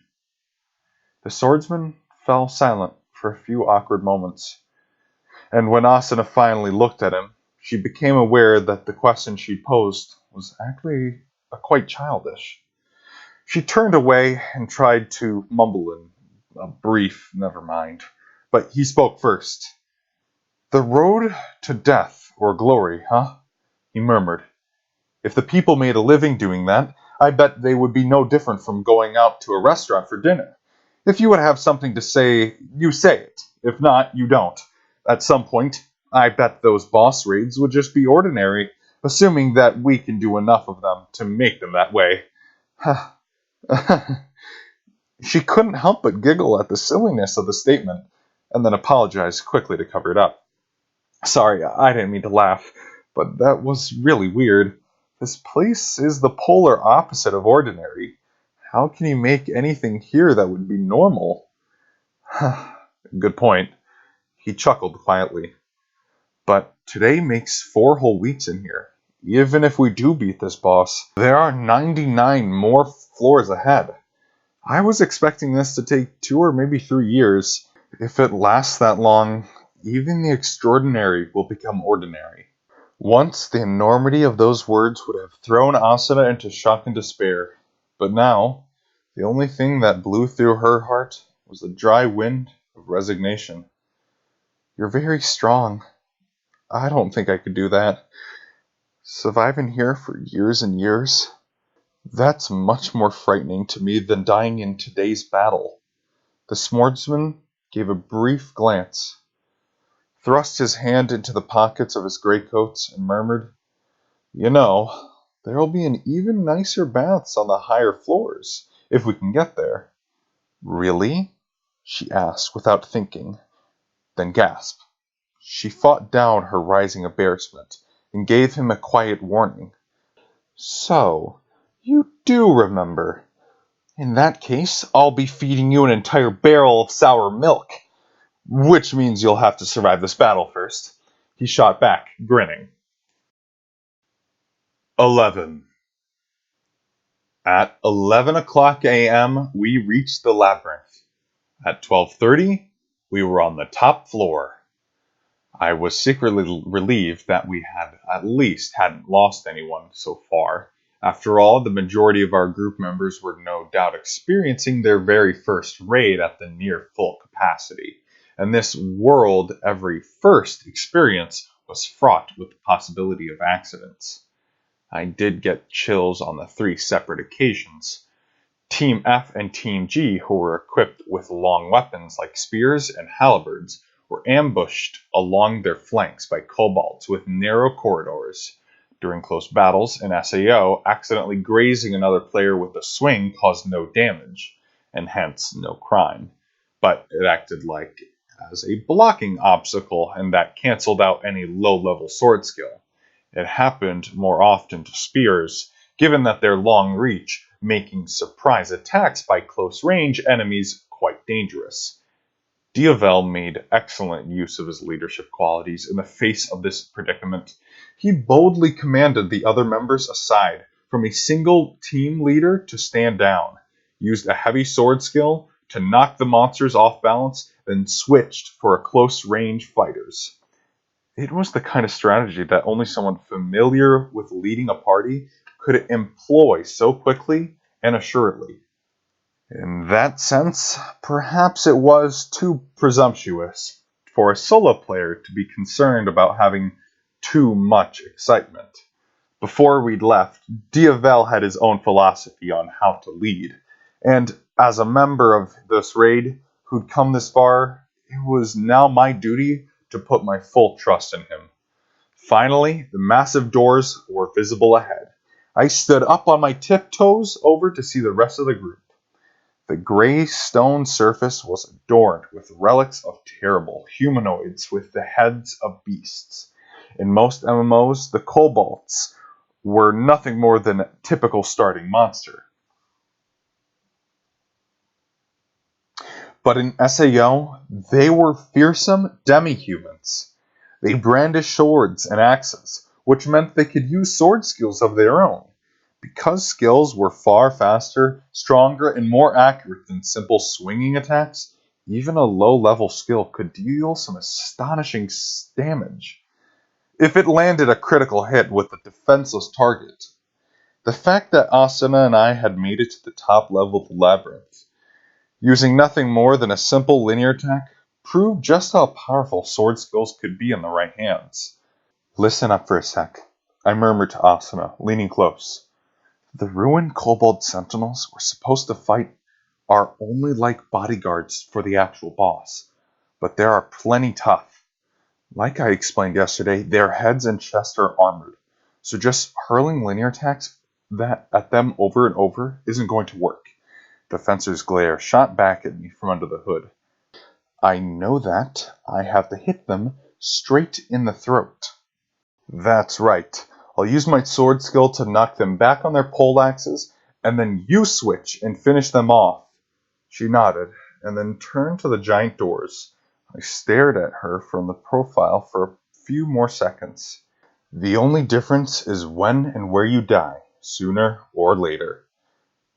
Speaker 1: The swordsman fell silent for a few awkward moments, and when Asuna finally looked at him, she became aware that the question she'd posed was actually quite childish. She turned away and tried to mumble in a brief never mind, but he spoke first. The road to death or glory, huh? He murmured. If the people made a living doing that, I bet they would be no different from going out to a restaurant for dinner. If you would have something to say, you say it. If not, you don't. At some point, I bet those boss raids would just be ordinary, assuming that we can do enough of them to make them that way. She couldn't help but giggle at the silliness of the statement, and then apologized quickly to cover it up. Sorry, I didn't mean to laugh, but that was really weird. This place is the polar opposite of ordinary. How can you make anything here that would be normal? Good point. He chuckled quietly. But today makes 4 whole weeks in here. Even if we do beat this boss, there are 99 more floors ahead. I was expecting this to take 2 or maybe 3 years. If it lasts that long, even the extraordinary will become ordinary. Once, the enormity of those words would have thrown Asuna into shock and despair. But now, the only thing that blew through her heart was the dry wind of resignation. You're very strong. I don't think I could do that. Surviving here for years and years? That's much more frightening to me than dying in today's battle. The swordsman gave a brief glance, thrust his hand into the pockets of his greatcoats, and murmured, You know, there'll be an even nicer baths on the higher floors, if we can get there. Really? She asked without thinking, then gasped. She fought down her rising embarrassment and gave him a quiet warning. So, you do remember. In that case, I'll be feeding you an entire barrel of sour milk. Which means you'll have to survive this battle first. He shot back, grinning. 11. At 11 o'clock a.m., we reached the labyrinth. At 12:30, we were on the top floor. I was secretly relieved that we had at least hadn't lost anyone so far. After all, the majority of our group members were no doubt experiencing their very first raid at the near full capacity. And this world every first experience was fraught with the possibility of accidents. I did get chills on the 3 separate occasions. Team F and Team G, who were equipped with long weapons like spears and halberds, were ambushed along their flanks by kobolds with narrow corridors. During close battles, an SAO accidentally grazing another player with a swing caused no damage, and hence no crime. But it acted like as a blocking obstacle, and that canceled out any low-level sword skill. It happened more often to spears, given that their long reach, making surprise attacks by close-range enemies quite dangerous. Diavel made excellent use of his leadership qualities in the face of this predicament. He boldly commanded the other members aside from a single team leader to stand down, used a heavy sword skill to knock the monsters off balance, then switched for close-range fighters. It was the kind of strategy that only someone familiar with leading a party could employ so quickly and assuredly. In that sense, perhaps it was too presumptuous for a solo player to be concerned about having too much excitement. Before we'd left, Diavel had his own philosophy on how to lead, and as a member of this raid who'd come this far, it was now my duty to put my full trust in him. Finally, the massive doors were visible ahead. I stood up on my tiptoes over to see the rest of the group. The gray stone surface was adorned with relics of terrible humanoids with the heads of beasts. In most MMOs, the kobolds were nothing more than a typical starting monster. But in SAO, they were fearsome demi-humans. They brandished swords and axes, which meant they could use sword skills of their own. Because skills were far faster, stronger, and more accurate than simple swinging attacks, even a low-level skill could deal some astonishing damage if it landed a critical hit with a defenseless target. The fact that Asuna and I had made it to the top level of the labyrinth, using nothing more than a simple linear attack, proved just how powerful sword skills could be in the right hands. "Listen up for a sec," I murmured to Asuna, leaning close. "The ruined kobold sentinels we're supposed to fight are only like bodyguards for the actual boss, but they are plenty tough. Like I explained yesterday, their heads and chests are armored, so just hurling linear attacks at them over and over isn't going to work." The fencer's glare shot back at me from under the hood. "I know that. I have to hit them straight in the throat." "That's right. I'll use my sword skill to knock them back on their poleaxes, and then you switch and finish them off." She nodded, and then turned to the giant doors. I stared at her from the profile for a few more seconds. "The only difference is when and where you die, sooner or later,"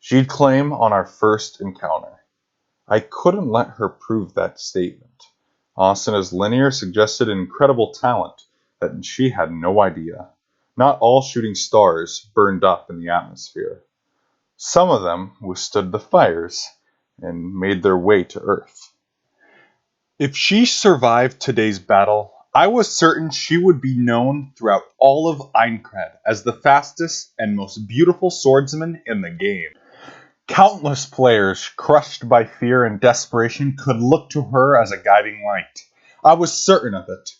Speaker 1: she'd claim on our first encounter. I couldn't let her prove that statement. Asuna's linear suggested an incredible talent that she had no idea. Not all shooting stars burned up in the atmosphere. Some of them withstood the fires and made their way to Earth. If she survived today's battle, I was certain she would be known throughout all of Aincrad as the fastest and most beautiful swordsman in the game. Countless players, crushed by fear and desperation, could look to her as a guiding light. I was certain of it.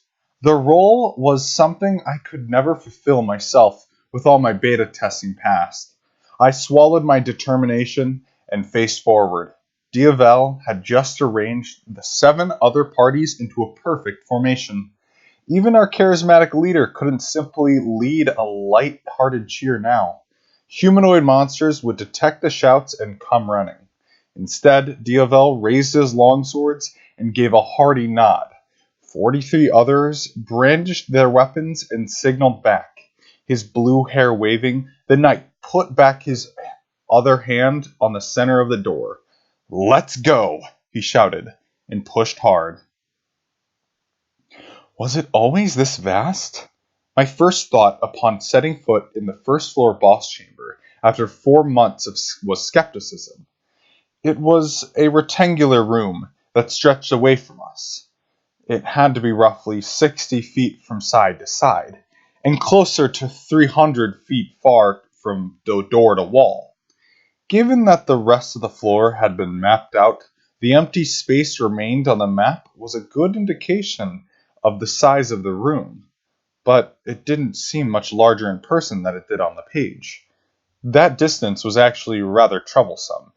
Speaker 1: The role was something I could never fulfill myself with all my beta testing past. I swallowed my determination and faced forward. Diavel had just arranged the 7 other parties into a perfect formation. Even our charismatic leader couldn't simply lead a light-hearted cheer now. Humanoid monsters would detect the shouts and come running. Instead, Diavel raised his longswords and gave a hearty nod. 43 others brandished their weapons and signaled back. His blue hair waving, the knight put back his other hand on the center of the door. "Let's go," he shouted, and pushed hard. Was it always this vast? My first thought upon setting foot in the first floor boss chamber after 4 months was skepticism. It was a rectangular room that stretched away from us. It had to be roughly 60 feet from side to side, and closer to 300 feet far from door to wall. Given that the rest of the floor had been mapped out The empty space remained on the map was a good indication of the size of the room, but it didn't seem much larger in person than it did on the page. That distance was actually rather troublesome.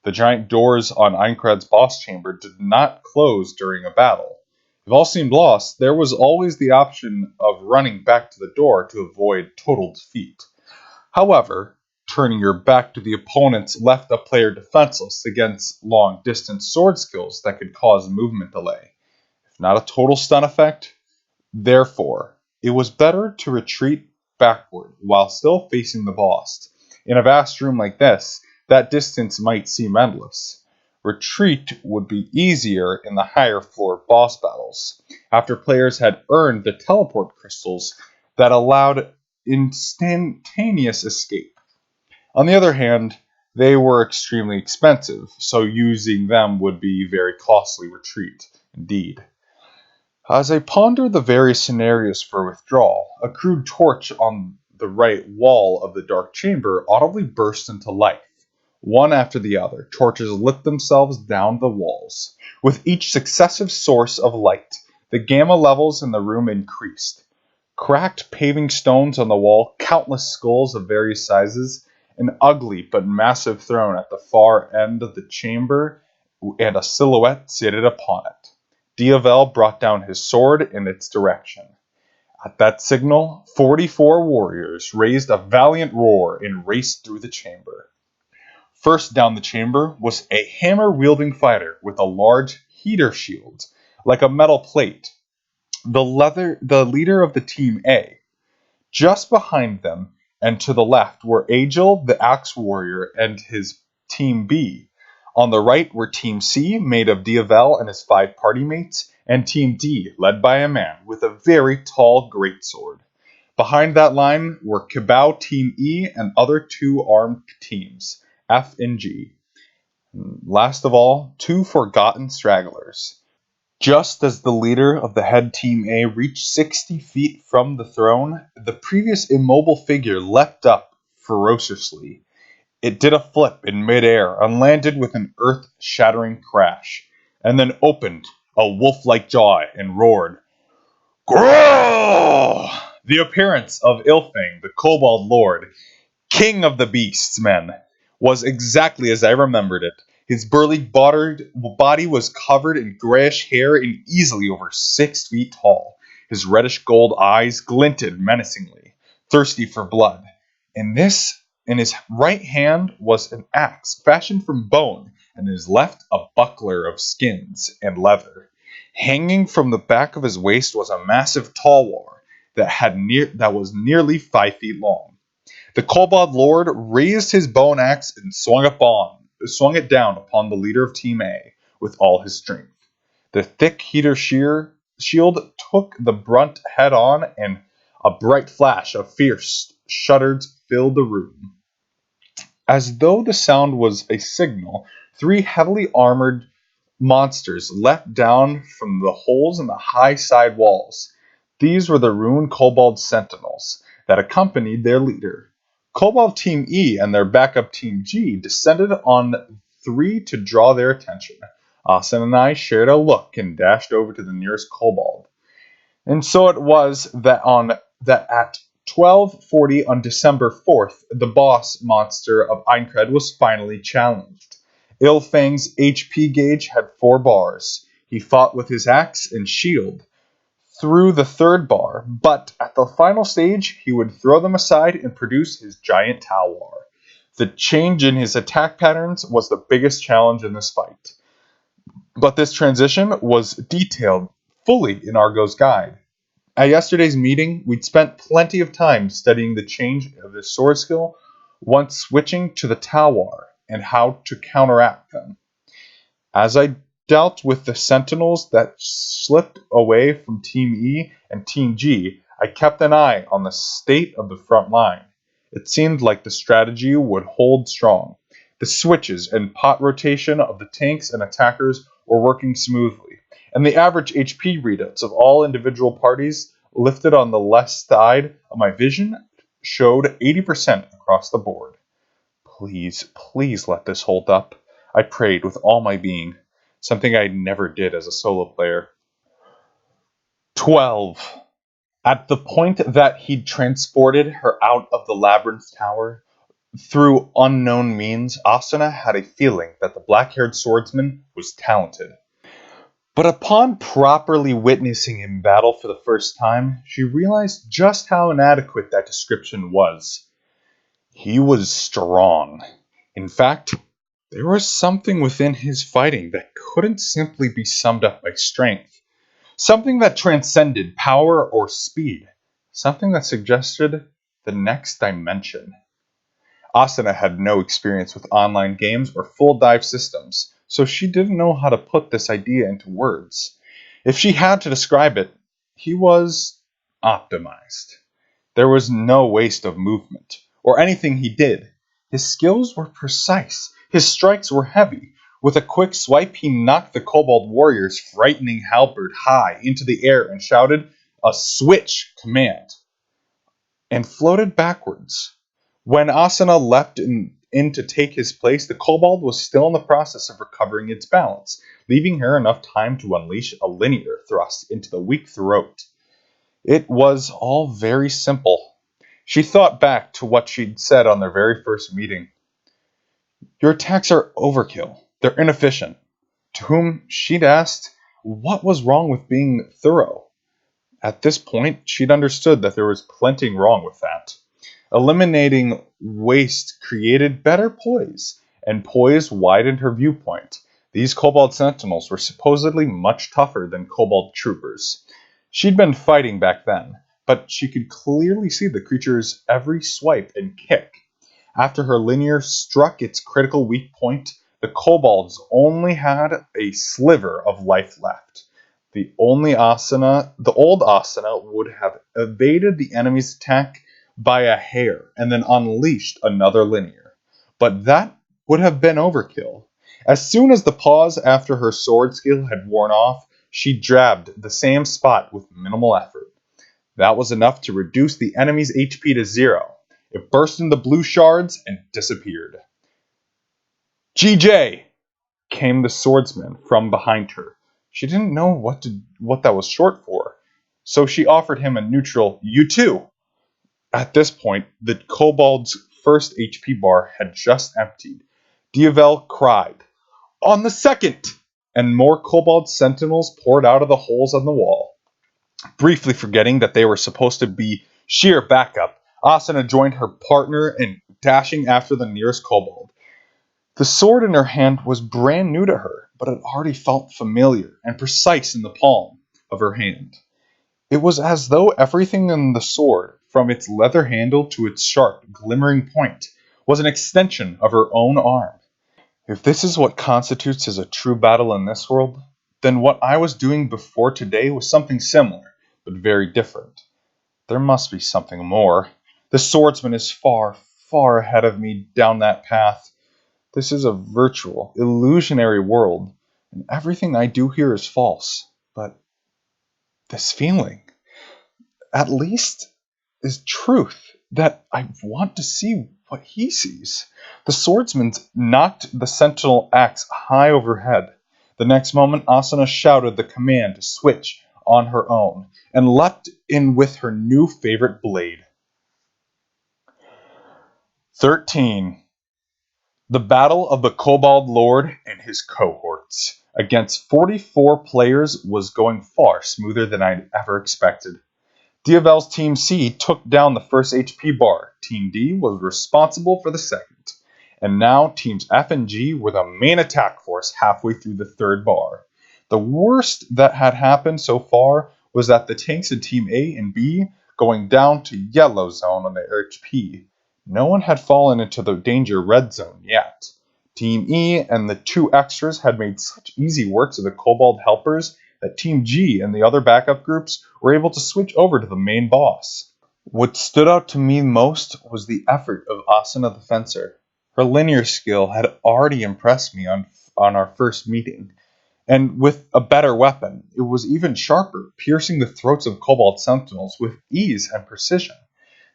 Speaker 1: The giant doors on Aincrad's boss chamber did not close during a battle. If all seemed lost, there was always the option of running back to the door to avoid total defeat. However, turning your back to the opponents left a player defenseless against long-distance sword skills that could cause movement delay. If not a total stun effect, therefore, it was better to retreat backward while still facing the boss. In a vast room like this, that distance might seem endless. Retreat would be easier in the higher floor boss battles, after players had earned the teleport crystals that allowed instantaneous escape. On the other hand, they were extremely expensive, so using them would be very costly retreat indeed. As I pondered the various scenarios for withdrawal, a crude torch on the right wall of the dark chamber audibly burst into life. One after the other, torches lit themselves down the walls. With each successive source of light, the gamma levels in the room increased. Cracked paving stones on the wall, countless skulls of various sizes, an ugly but massive throne at the far end of the chamber, and a silhouette seated upon it. Diavel brought down his sword in its direction. At that signal, 44 warriors raised a valiant roar and raced through the chamber. First down the chamber was a hammer-wielding fighter with a large heater shield, like a metal plate. The leader of the Team A. Just behind them and to the left were Agil, the Axe Warrior, and his Team B. On the right were Team C, made of Diavel and his 5 party mates, and Team D, led by a man with a very tall greatsword. Behind that line were Kibao Team E and other 2 armed teams, F and G. Last of all, 2 forgotten stragglers. Just as the leader of the head Team A reached 60 feet from the throne, the previous immobile figure leapt up ferociously. It did a flip in midair and landed with an earth-shattering crash, and then opened a wolf-like jaw and roared, "Growl!" The appearance of Ilfang, the Kobold Lord, king of the beasts, men, was exactly as I remembered it. His burly body was covered in grayish hair and easily over 6 feet tall. His reddish gold eyes glinted menacingly, thirsty for blood. In his right hand was an axe fashioned from bone, and in his left a buckler of skins and leather. Hanging from the back of his waist was a massive talwar that was nearly 5 feet long. The Kobold Lord raised his bone axe and swung it down upon the leader of Team A with all his strength. The thick heater shield took the brunt head on, and a bright flash of fierce shudders filled the room. As though the sound was a signal, 3 heavily armored monsters leapt down from the holes in the high side walls. These were the ruined Kobold Sentinels that accompanied their leader. Kobold Team E and their backup Team G descended on 3 to draw their attention. Austin and I shared a look and dashed over to the nearest kobold. And so it was that at 12:40 on December 4th, the boss monster of Aincrad was finally challenged. Ilfang's HP gauge had 4 bars. He fought with his axe and shield through the 3rd bar, but at the final stage, he would throw them aside and produce his giant talwar. The change in his attack patterns was the biggest challenge in this fight. But this transition was detailed fully in Argo's guide. At yesterday's meeting, we'd spent plenty of time studying the change of his sword skill once switching to the talwar and how to counteract them. As I dealt with the sentinels that slipped away from Team E and Team G, I kept an eye on the state of the front line. It seemed like the strategy would hold strong. The switches and pot rotation of the tanks and attackers were working smoothly, and the average HP readouts of all individual parties lifted on the left side of my vision showed 80% across the board. Please, please let this hold up, I prayed with all my being. something I never did as a solo player. 12. At the point that he'd transported her out of the labyrinth tower, through unknown means, Asuna had a feeling that the black-haired swordsman was talented. But upon properly witnessing him battle for the first time, she realized just how inadequate that description was. He was strong. In fact, there was something within his fighting that couldn't simply be summed up by strength. Something that transcended power or speed. Something that suggested the next dimension. Asuna had no experience with online games or full dive systems, so she didn't know how to put this idea into words. If she had to describe it, he was optimized. There was no waste of movement, or anything he did. His skills were precise. His strikes were heavy. With a quick swipe, he knocked the kobold warrior's frightening halberd high into the air and shouted a switch command, and floated backwards. When Asuna leapt in to take his place, the kobold was still in the process of recovering its balance, leaving her enough time to unleash a linear thrust into the weak throat. It was all very simple. She thought back to what she'd said on their very first meeting. Your attacks are overkill. They're inefficient. To whom she'd asked what was wrong with being thorough. At this point, she'd understood that there was plenty wrong with that. Eliminating waste created better poise, and poise widened her viewpoint. These kobold sentinels were supposedly much tougher than kobold troopers. She'd been fighting back then, but she could clearly see the creature's every swipe and kick. After her linear struck its critical weak point, the kobolds only had a sliver of life left. The old Asuna would have evaded the enemy's attack by a hair and then unleashed another linear. But that would have been overkill. As soon as the pause after her sword skill had worn off, she jabbed the same spot with minimal effort. That was enough to reduce the enemy's HP to 0. It burst into blue shards and disappeared. GJ! Came the swordsman from behind her. She didn't know what that was short for, so she offered him a neutral "you too." At this point, the kobold's first HP bar had just emptied. Diavel cried, "On the second!" And more kobold sentinels poured out of the holes on the wall. Briefly forgetting that they were supposed to be sheer backup, Asuna joined her partner in dashing after the nearest kobold. The sword in her hand was brand new to her, but it already felt familiar and precise in the palm of her hand. It was as though everything in the sword, from its leather handle to its sharp, glimmering point, was an extension of her own arm. If this is what constitutes as a true battle in this world, then what I was doing before today was something similar, but very different. There must be something more. The swordsman is far, far ahead of me down that path. This is a virtual, illusionary world, and everything I do here is false. But this feeling, at least, is truth, that I want to see what he sees. The swordsman knocked the sentinel axe high overhead. The next moment, Asuna shouted the command to switch on her own, and leapt in with her new favorite blade. 13. The Battle of the Kobold Lord and his cohorts against 44 players was going far smoother than I'd ever expected. Diavel's Team C took down the first HP bar. Team D was responsible for the second. And now Teams F and G were the main attack force halfway through the third bar. The worst that had happened so far was that the tanks in Team A and B going down to yellow zone on their HP. No one had fallen into the danger red zone yet. Team E and the 2 extras had made such easy work of the Kobold helpers that Team G and the other backup groups were able to switch over to the main boss. What stood out to me most was the effort of Asuna the Fencer. Her linear skill had already impressed me on our first meeting, and with a better weapon, it was even sharper, piercing the throats of Kobold sentinels with ease and precision.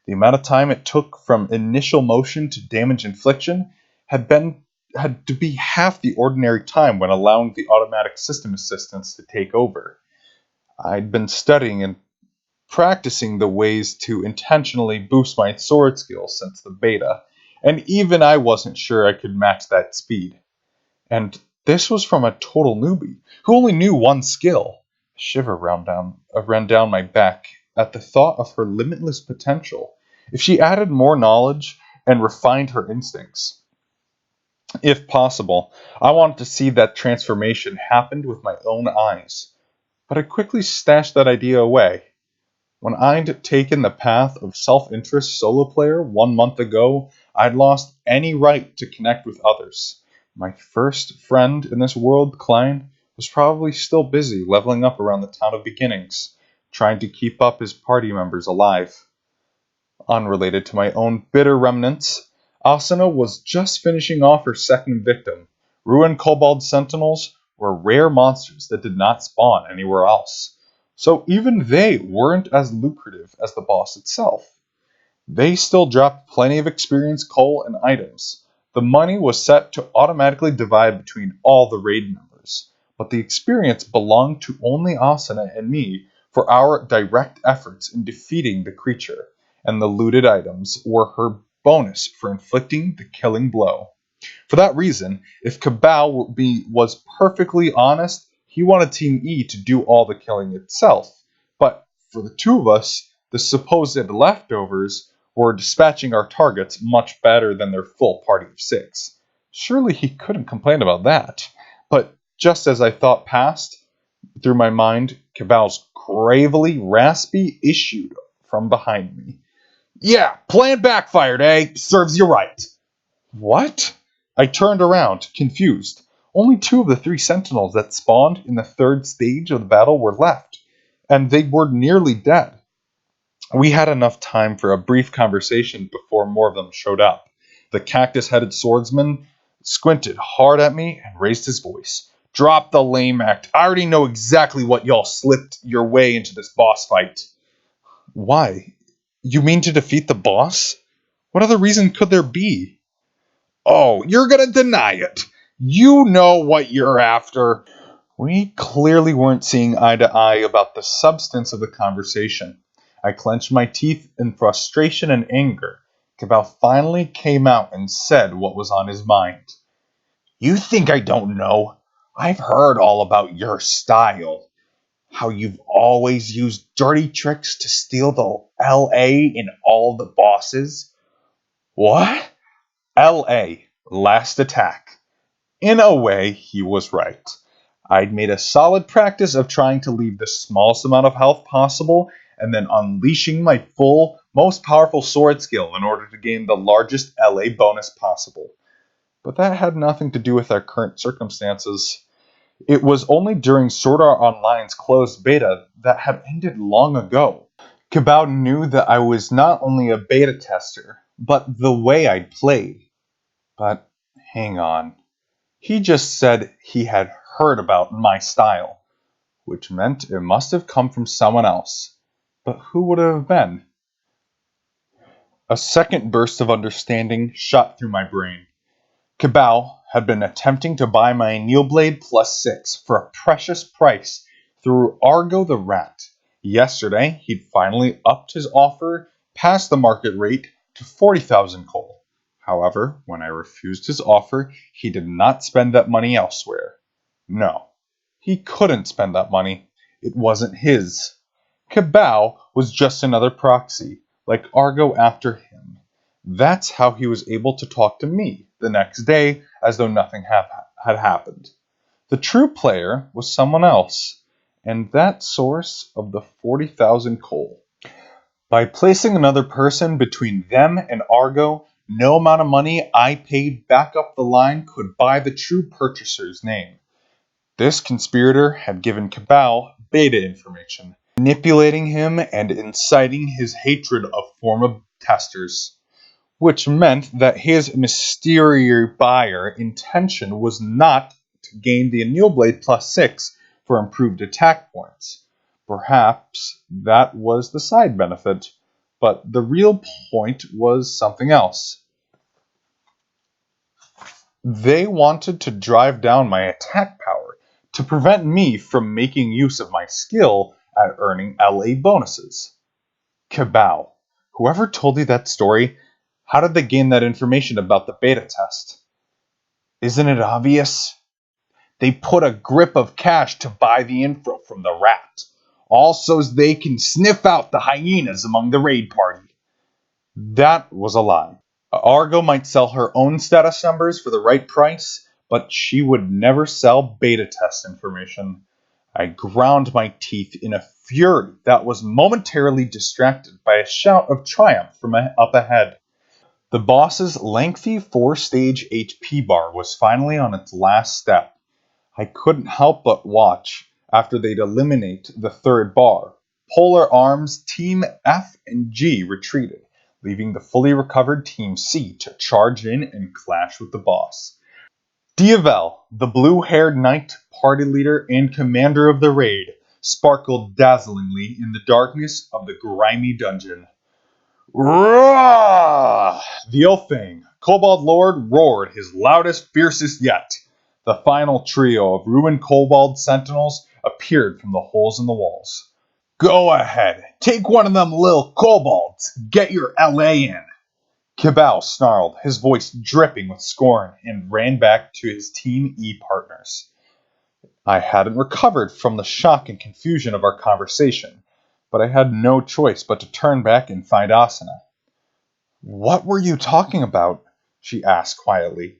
Speaker 1: The amount of time it took from initial motion to damage infliction had been had to be half the ordinary time when allowing the automatic system assistants to take over. I'd been studying and practicing the ways to intentionally boost my sword skills since the beta, and even I wasn't sure I could match that speed. And this was from a total newbie who only knew one skill. A shiver ran down my back at the thought of her limitless potential if she added more knowledge and refined her instincts. If possible, I wanted to see that transformation happen with my own eyes, but I quickly stashed that idea away. When I'd taken the path of self-interest solo player 1 month ago, I'd lost any right to connect with others. My first friend in this world, Klein, was probably still busy leveling up around the town of beginnings, trying to keep up his party members alive. Unrelated to my own bitter remnants, Asuna was just finishing off her second victim. Ruined Kobold Sentinels were rare monsters that did not spawn anywhere else, so even they weren't as lucrative as the boss itself. They still dropped plenty of experience, coal, and items. The money was set to automatically divide between all the raid members, but the experience belonged to only Asuna and me for our direct efforts in defeating the creature, and the looted items were her bonus for inflicting the killing blow. For that reason, if Cabal was perfectly honest, he wanted Team E to do all the killing itself. But for the two of us, the supposed leftovers were dispatching our targets much better than their full party of 6. Surely he couldn't complain about that. But just as I thought passed through my mind, Cabal's gravely raspy issued from behind me. "Yeah, plan backfired, eh? Serves you right." What? I turned around, confused. Only 2 of the 3 sentinels that spawned in the 3rd stage of the battle were left, and they were nearly dead. We had enough time for a brief conversation before more of them showed up. The cactus-headed swordsman squinted hard at me and raised his voice. "Drop the lame act. I already know exactly what y'all slipped your way into this boss fight." "Why? You mean to defeat the boss? What other reason could there be?" "Oh, you're gonna deny it. You know what you're after." We clearly weren't seeing eye to eye about the substance of the conversation. I clenched my teeth in frustration and anger. Cabal finally came out and said what was on his mind. "You think I don't know? I've heard all about your style. How you've always used dirty tricks to steal the LA in all the bosses." "What?" "LA, last attack." In a way, he was right. I'd made a solid practice of trying to leave the smallest amount of health possible and then unleashing my full, most powerful sword skill in order to gain the largest LA bonus possible. But that had nothing to do with our current circumstances. It was only during Sword Art Online's closed beta that had ended long ago. Cabal knew that I was not only a beta tester, but the way I'd played. But hang on. He just said he had heard about my style, which meant it must have come from someone else. But who would it have been? A second burst of understanding shot through my brain. Cabal had been attempting to buy my Neilblade +6 for a precious price through Argo the Rat. Yesterday, he'd finally upped his offer past the market rate to 40,000 coal. However, when I refused his offer, he did not spend that money elsewhere. No, he couldn't spend that money. It wasn't his. Cabal was just another proxy, like Argo after him. That's how he was able to talk to me the next day as though nothing had happened. The true player was someone else, and that source of the 40,000 coal. By placing another person between them and Argo, no amount of money I paid back up the line could buy the true purchaser's name. This conspirator had given Cabal beta information, manipulating him and inciting his hatred of former testers, which meant that his mysterious buyer intention was not to gain the Neilblade +6 for improved attack points. Perhaps that was the side benefit, but the real point was something else. They wanted to drive down my attack power to prevent me from making use of my skill at earning LA bonuses. Cabal, whoever told you that story, how did they gain that information about the beta test? Isn't it obvious? They put a grip of cash to buy the info from the rat, all so's they can sniff out the hyenas among the raid party. That was a lie. Argo might sell her own status numbers for the right price, but she would never sell beta test information. I ground my teeth in a fury that was momentarily distracted by a shout of triumph from up ahead. The boss's lengthy 4-stage HP bar was finally on its last step. I couldn't help but watch after they'd eliminate the third bar. Polar Arms Team F and G retreated, leaving the fully recovered Team C to charge in and clash with the boss. Diavel, the blue-haired knight, party leader, and commander of the raid, sparkled dazzlingly in the darkness of the grimy dungeon. Roar! The Ilfang, Kobold Lord, roared his loudest, fiercest yet. The final trio of ruined kobold sentinels appeared from the holes in the walls. Go ahead, take one of them little kobolds, get your LA in. Cabal snarled, his voice dripping with scorn, and ran back to his Team E partners. I hadn't recovered from the shock and confusion of our conversation, but I had no choice but to turn back and find Asuna. What were you talking about? She asked quietly,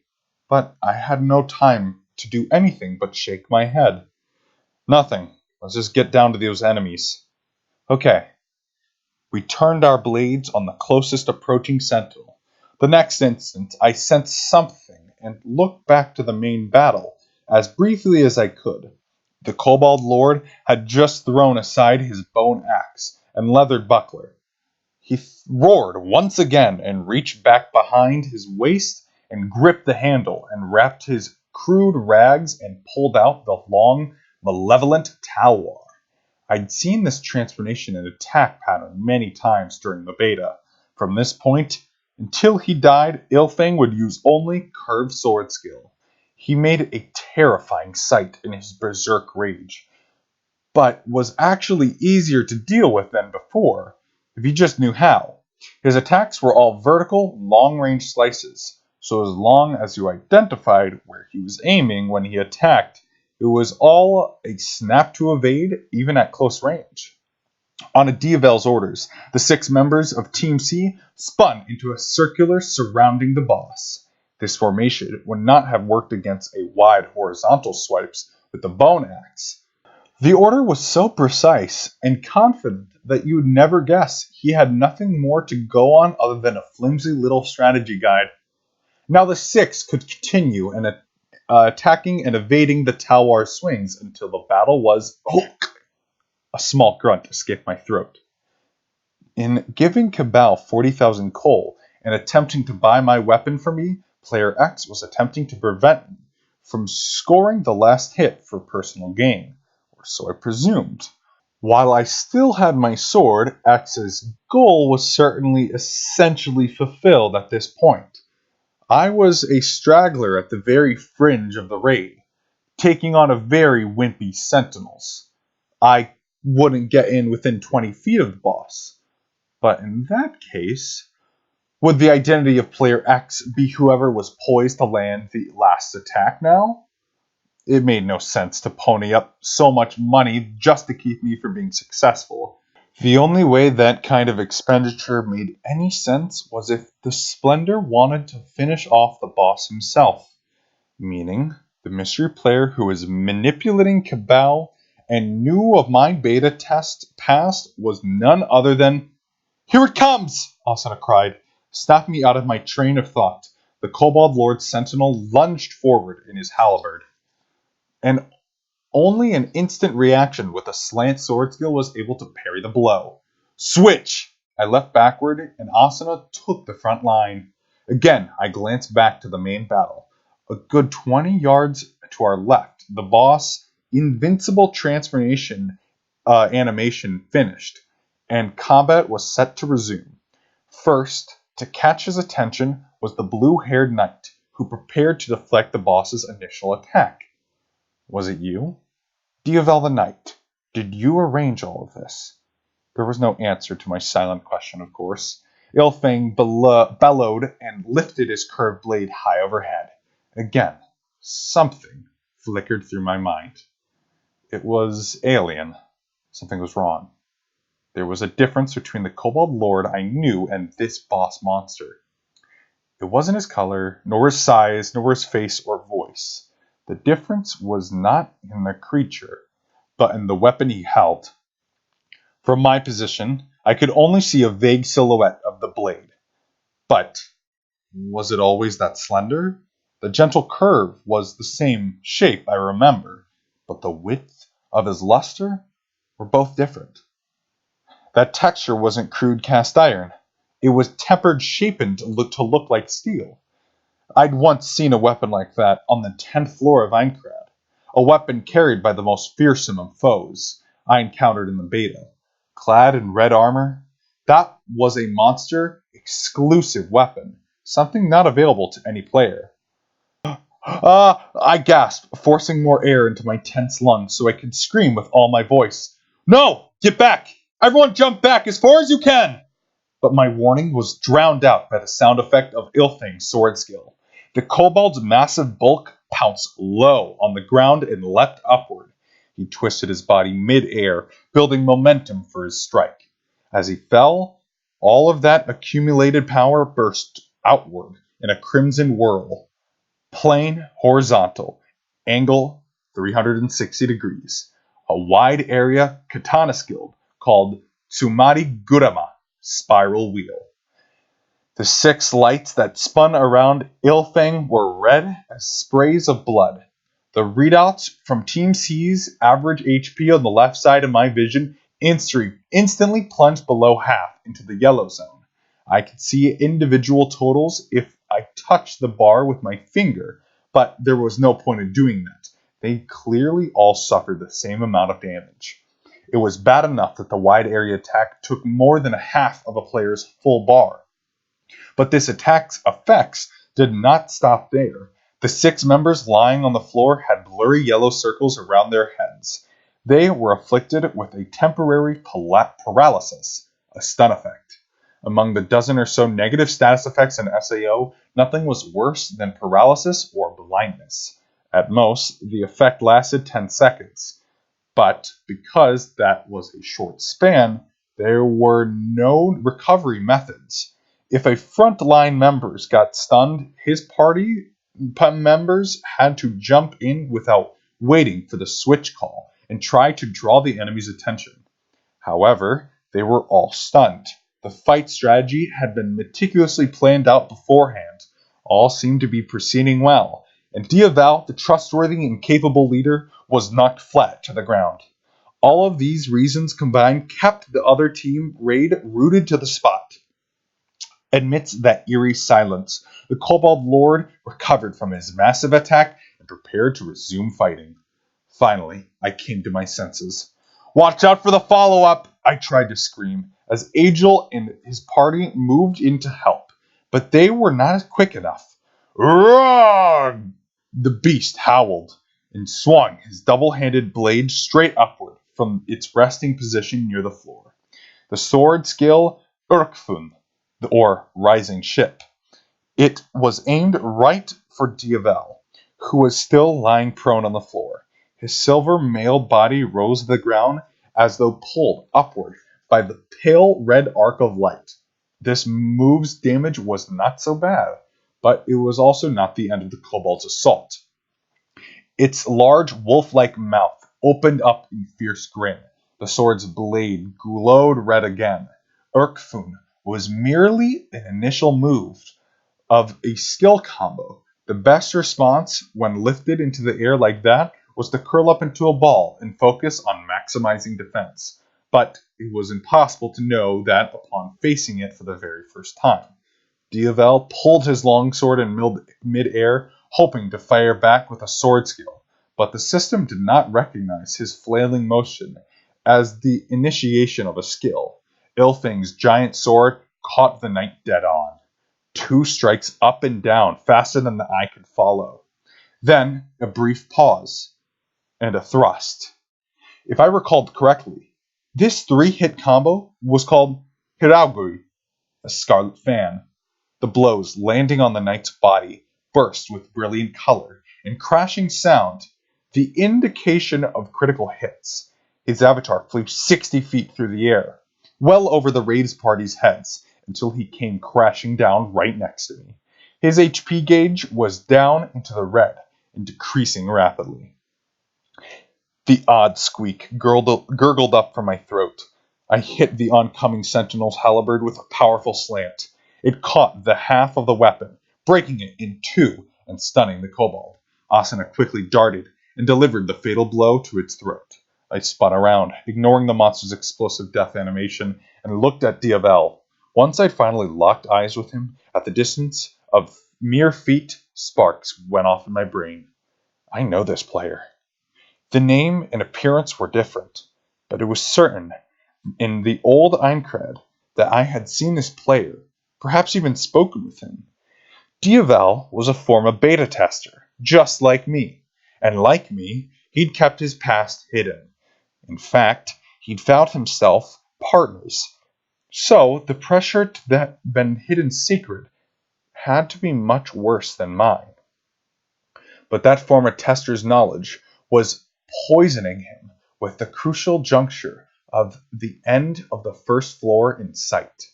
Speaker 1: but I had no time to do anything but shake my head. Nothing. Let's just get down to those enemies. Okay. We turned our blades on the closest approaching sentinel. The next instant, I sensed something and looked back to the main battle as briefly as I could. The Kobold Lord had just thrown aside his bone axe and leathered buckler. He roared once again and reached back behind his waist and gripped the handle and wrapped his crude rags and pulled out the long, malevolent talwar. I'd seen this transformation and attack pattern many times during the beta. From this point, until he died, Ilfang would use only curved sword skill. He made a terrifying sight in his berserk rage, but was actually easier to deal with than before, if he just knew how. His attacks were all vertical, long-range slices, so as long as you identified where he was aiming when he attacked, it was all a snap to evade, even at close range. On Diavel's orders, the 6 members of Team C spun into a circular surrounding the boss. This formation would not have worked against a wide horizontal swipes with the bone axe. The order was so precise and confident that you would never guess he had nothing more to go on other than a flimsy little strategy guide. Now the 6 could continue and attacking and evading the Talwar swings until the battle was... A small grunt escaped my throat. In giving Cabal 40,000 coal and attempting to buy my weapon for me, Player X was attempting to prevent me from scoring the last hit for personal gain, or so I presumed. While I still had my sword, X's goal was certainly essentially fulfilled at this point. I was a straggler at the very fringe of the raid, taking on a very wimpy sentinels. I wouldn't get in within 20 feet of the boss. But in that case, would the identity of player X be whoever was poised to land the last attack now? It made no sense to pony up so much money just to keep me from being successful. The only way that kind of expenditure made any sense was if the Splendor wanted to finish off the boss himself, meaning the mystery player who was manipulating Cabal and knew of my beta test past was none other than... Here it comes! Asuna cried, snapping me out of my train of thought. The Kobold Lord Sentinel lunged forward in his halberd, and only an instant reaction with a slant sword skill was able to parry the blow. Switch! I leapt backward, and Asuna took the front line. Again, I glanced back to the main battle. A good 20 yards to our left, the boss' invincible transformation animation finished, and combat was set to resume. First, to catch his attention was the blue-haired knight, who prepared to deflect the boss's initial attack. Was it you? Diavel the Knight, did you arrange all of this? There was no answer to my silent question, of course. Ilfang bellowed and lifted his curved blade high overhead. Again, something flickered through my mind. It was alien. Something was wrong. There was a difference between the Kobold Lord I knew and this boss monster. It wasn't his color, nor his size, nor his face or voice. The difference was not in the creature, but in the weapon he held. From my position, I could only see a vague silhouette of the blade. But was it always that slender? The gentle curve was the same shape I remember, but the width of his luster were both different. That texture wasn't crude cast iron. It was tempered, shapen to look like steel. I'd once seen a weapon like that on the 10th floor of Aincrad, a weapon carried by the most fearsome of foes I encountered in the beta. Clad in red armor, that was a monster exclusive weapon, something not available to any player. I gasped, forcing more air into my tense lungs so I could scream with all my voice. No! Get back! Everyone jump back as far as you can! But my warning was drowned out by the sound effect of Ilfang's sword skill. The kobold's massive bulk pounced low on the ground and leapt upward. He twisted his body mid-air, building momentum for his strike. As he fell, all of that accumulated power burst outward in a crimson whirl. Plane horizontal, angle 360 degrees. A wide area katana skill called Tsumari Gurama, spiral wheel. The 6 lights that spun around Ilfang were red as sprays of blood. The readouts from Team C's average HP on the left side of my vision instantly plunged below half into the yellow zone. I could see individual totals if I touched the bar with my finger, but there was no point in doing that. They clearly all suffered the same amount of damage. It was bad enough that the wide area attack took more than a half of a player's full bar. But this attack's effects did not stop there. The 6 members lying on the floor had blurry yellow circles around their heads. They were afflicted with a temporary paralysis, a stun effect. Among the dozen or so negative status effects in SAO, nothing was worse than paralysis or blindness. At most, the effect lasted 10 seconds. But because that was a short span, there were no recovery methods. If a frontline member got stunned, his party members had to jump in without waiting for the switch call and try to draw the enemy's attention. However, they were all stunned. The fight strategy had been meticulously planned out beforehand. All seemed to be proceeding well, and Diavel, the trustworthy and capable leader, was knocked flat to the ground. All of these reasons combined kept the other team raid rooted to the spot. Amidst that eerie silence, the Kobold Lord recovered from his massive attack and prepared to resume fighting. Finally, I came to my senses. Watch out for the follow-up! I tried to scream, as Agil and his party moved in to help, but they were not quick enough. Roar! The beast howled and swung his double-handed blade straight upward from its resting position near the floor. The sword skill Urkfun, or Rising Ship. It was aimed right for Diavel, who was still lying prone on the floor. His silver mailed body rose to the ground as though pulled upward by the pale red arc of light. This move's damage was not so bad, but it was also not the end of the kobold's assault. Its large wolf-like mouth opened up in fierce grin. The sword's blade glowed red again. Urkfun was merely an initial move of a skill combo. The best response when lifted into the air like that was to curl up into a ball and focus on maximizing defense. But it was impossible to know that upon facing it for the very first time. Diavel pulled his longsword in mid-air, hoping to fire back with a sword skill, but the system did not recognize his flailing motion as the initiation of a skill. Ilfang's giant sword caught the knight dead on. 2 strikes up and down, faster than the eye could follow. Then a brief pause and a thrust. If I recalled correctly, this 3-hit combo was called Hiraguri, a scarlet fan. The blows landing on the knight's body burst with brilliant color and crashing sound, the indication of critical hits. His avatar flew 60 feet through the air, well over the raid's party's heads, until he came crashing down right next to me. His HP gauge was down into the red and decreasing rapidly. The odd squeak gurgled up from my throat. I hit the oncoming sentinel's halberd with a powerful slant. It caught the half of the weapon, breaking it in 2 and stunning the kobold. Asuna quickly darted and delivered the fatal blow to its throat. I spun around, ignoring the monster's explosive death animation, and looked at Diavel. Once I'd finally locked eyes with him, at the distance of mere feet, sparks went off in my brain. I know this player. The name and appearance were different, but it was certain in the old Aincrad that I had seen this player, perhaps even spoken with him. Diavel was a former beta tester, just like me, and like me, he'd kept his past hidden. In fact, he'd found himself partners. So the pressure to that been hidden secret had to be much worse than mine. But that former tester's knowledge was poisoning him with the crucial juncture of the end of the first floor in sight.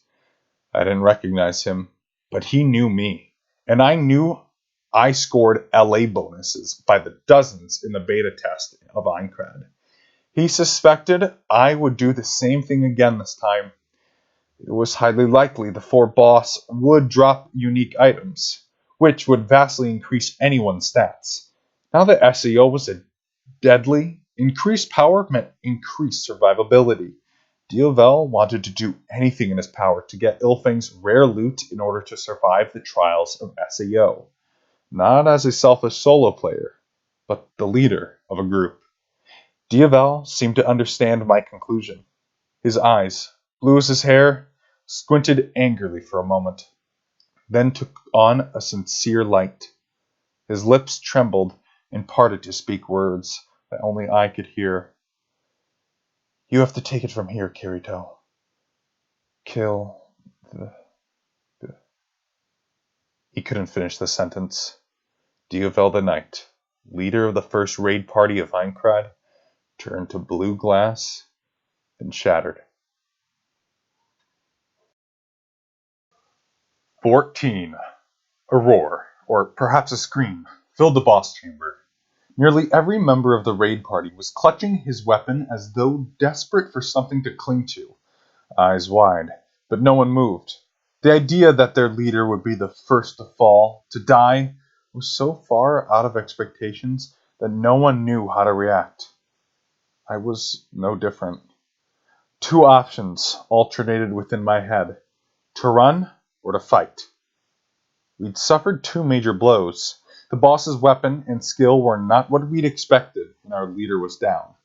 Speaker 1: I didn't recognize him, but he knew me, and I knew I scored LA bonuses by the dozens in the beta test of Aincrad. He suspected I would do the same thing again this time. It was highly likely the 4 boss would drop unique items, which would vastly increase anyone's stats. Now that SEO was a deadly, increased power meant increased survivability. Diavel wanted to do anything in his power to get Ilfang's rare loot in order to survive the trials of SAO. Not as a selfish solo player, but the leader of a group. Diavel seemed to understand my conclusion. His eyes, blue as his hair, squinted angrily for a moment, then took on a sincere light. His lips trembled and parted to speak words that only I could hear. You have to take it from here, Kirito. Kill the... He couldn't finish the sentence. Diavel the Knight, leader of the first raid party of Aincrad, turned to blue glass and shattered. 14. A roar, or perhaps a scream, filled the boss chamber. Nearly every member of the raid party was clutching his weapon as though desperate for something to cling to, eyes wide, but no one moved. The idea that their leader would be the first to fall, to die, was so far out of expectations that no one knew how to react. I was no different. 2 options alternated within my head: to run or to fight. We'd suffered 2 major blows. The boss's weapon and skill were not what we'd expected, and our leader was down.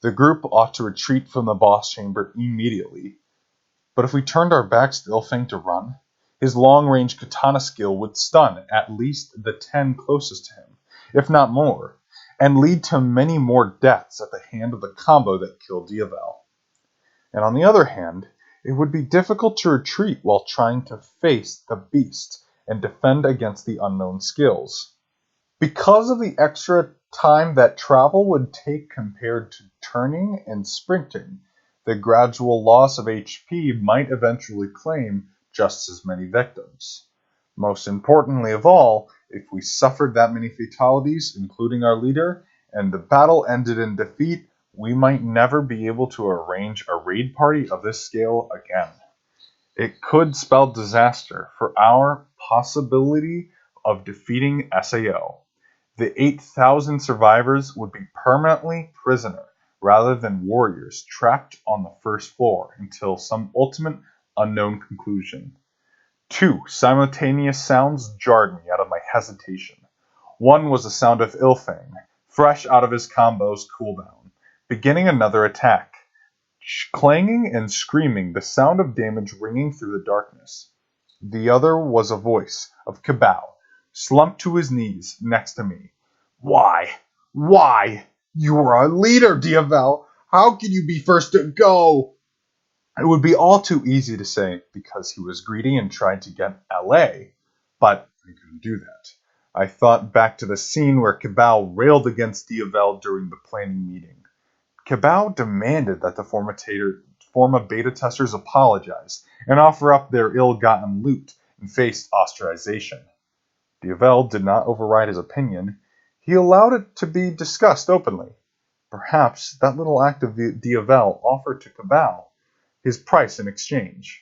Speaker 1: The group ought to retreat from the boss chamber immediately. But if we turned our backs to Ilfang to run, his long-range katana skill would stun at least the 10 closest to him, if not more, and lead to many more deaths at the hand of the combo that killed Diavel. And on the other hand, it would be difficult to retreat while trying to face the beast and defend against the unknown skills. Because of the extra time that travel would take compared to turning and sprinting, the gradual loss of HP might eventually claim just as many victims. Most importantly of all, if we suffered that many fatalities, including our leader, and the battle ended in defeat, we might never be able to arrange a raid party of this scale again. It could spell disaster for our possibility of defeating SAO. The 8,000 survivors would be permanently prisoner rather than warriors trapped on the first floor until some ultimate unknown conclusion. 2 simultaneous sounds jarred me out of my hesitation. One was the sound of Ilfang, fresh out of his combo's cooldown, beginning another attack. Clanging and screaming, the sound of damage ringing through the darkness. The other was a voice of Cabal, slumped to his knees next to me. Why? Why? You are a leader, Diavel. How can you be first to go? It would be all too easy to say because he was greedy and tried to get LA, but I couldn't do that. I thought back to the scene where Cabal railed against Diavel during the planning meeting. Cabal demanded that the Forma beta testers apologize and offer up their ill-gotten loot and face ostracization. Diavel did not override his opinion. He allowed it to be discussed openly. Perhaps that little act of Diavel offered to Cabal his price in exchange.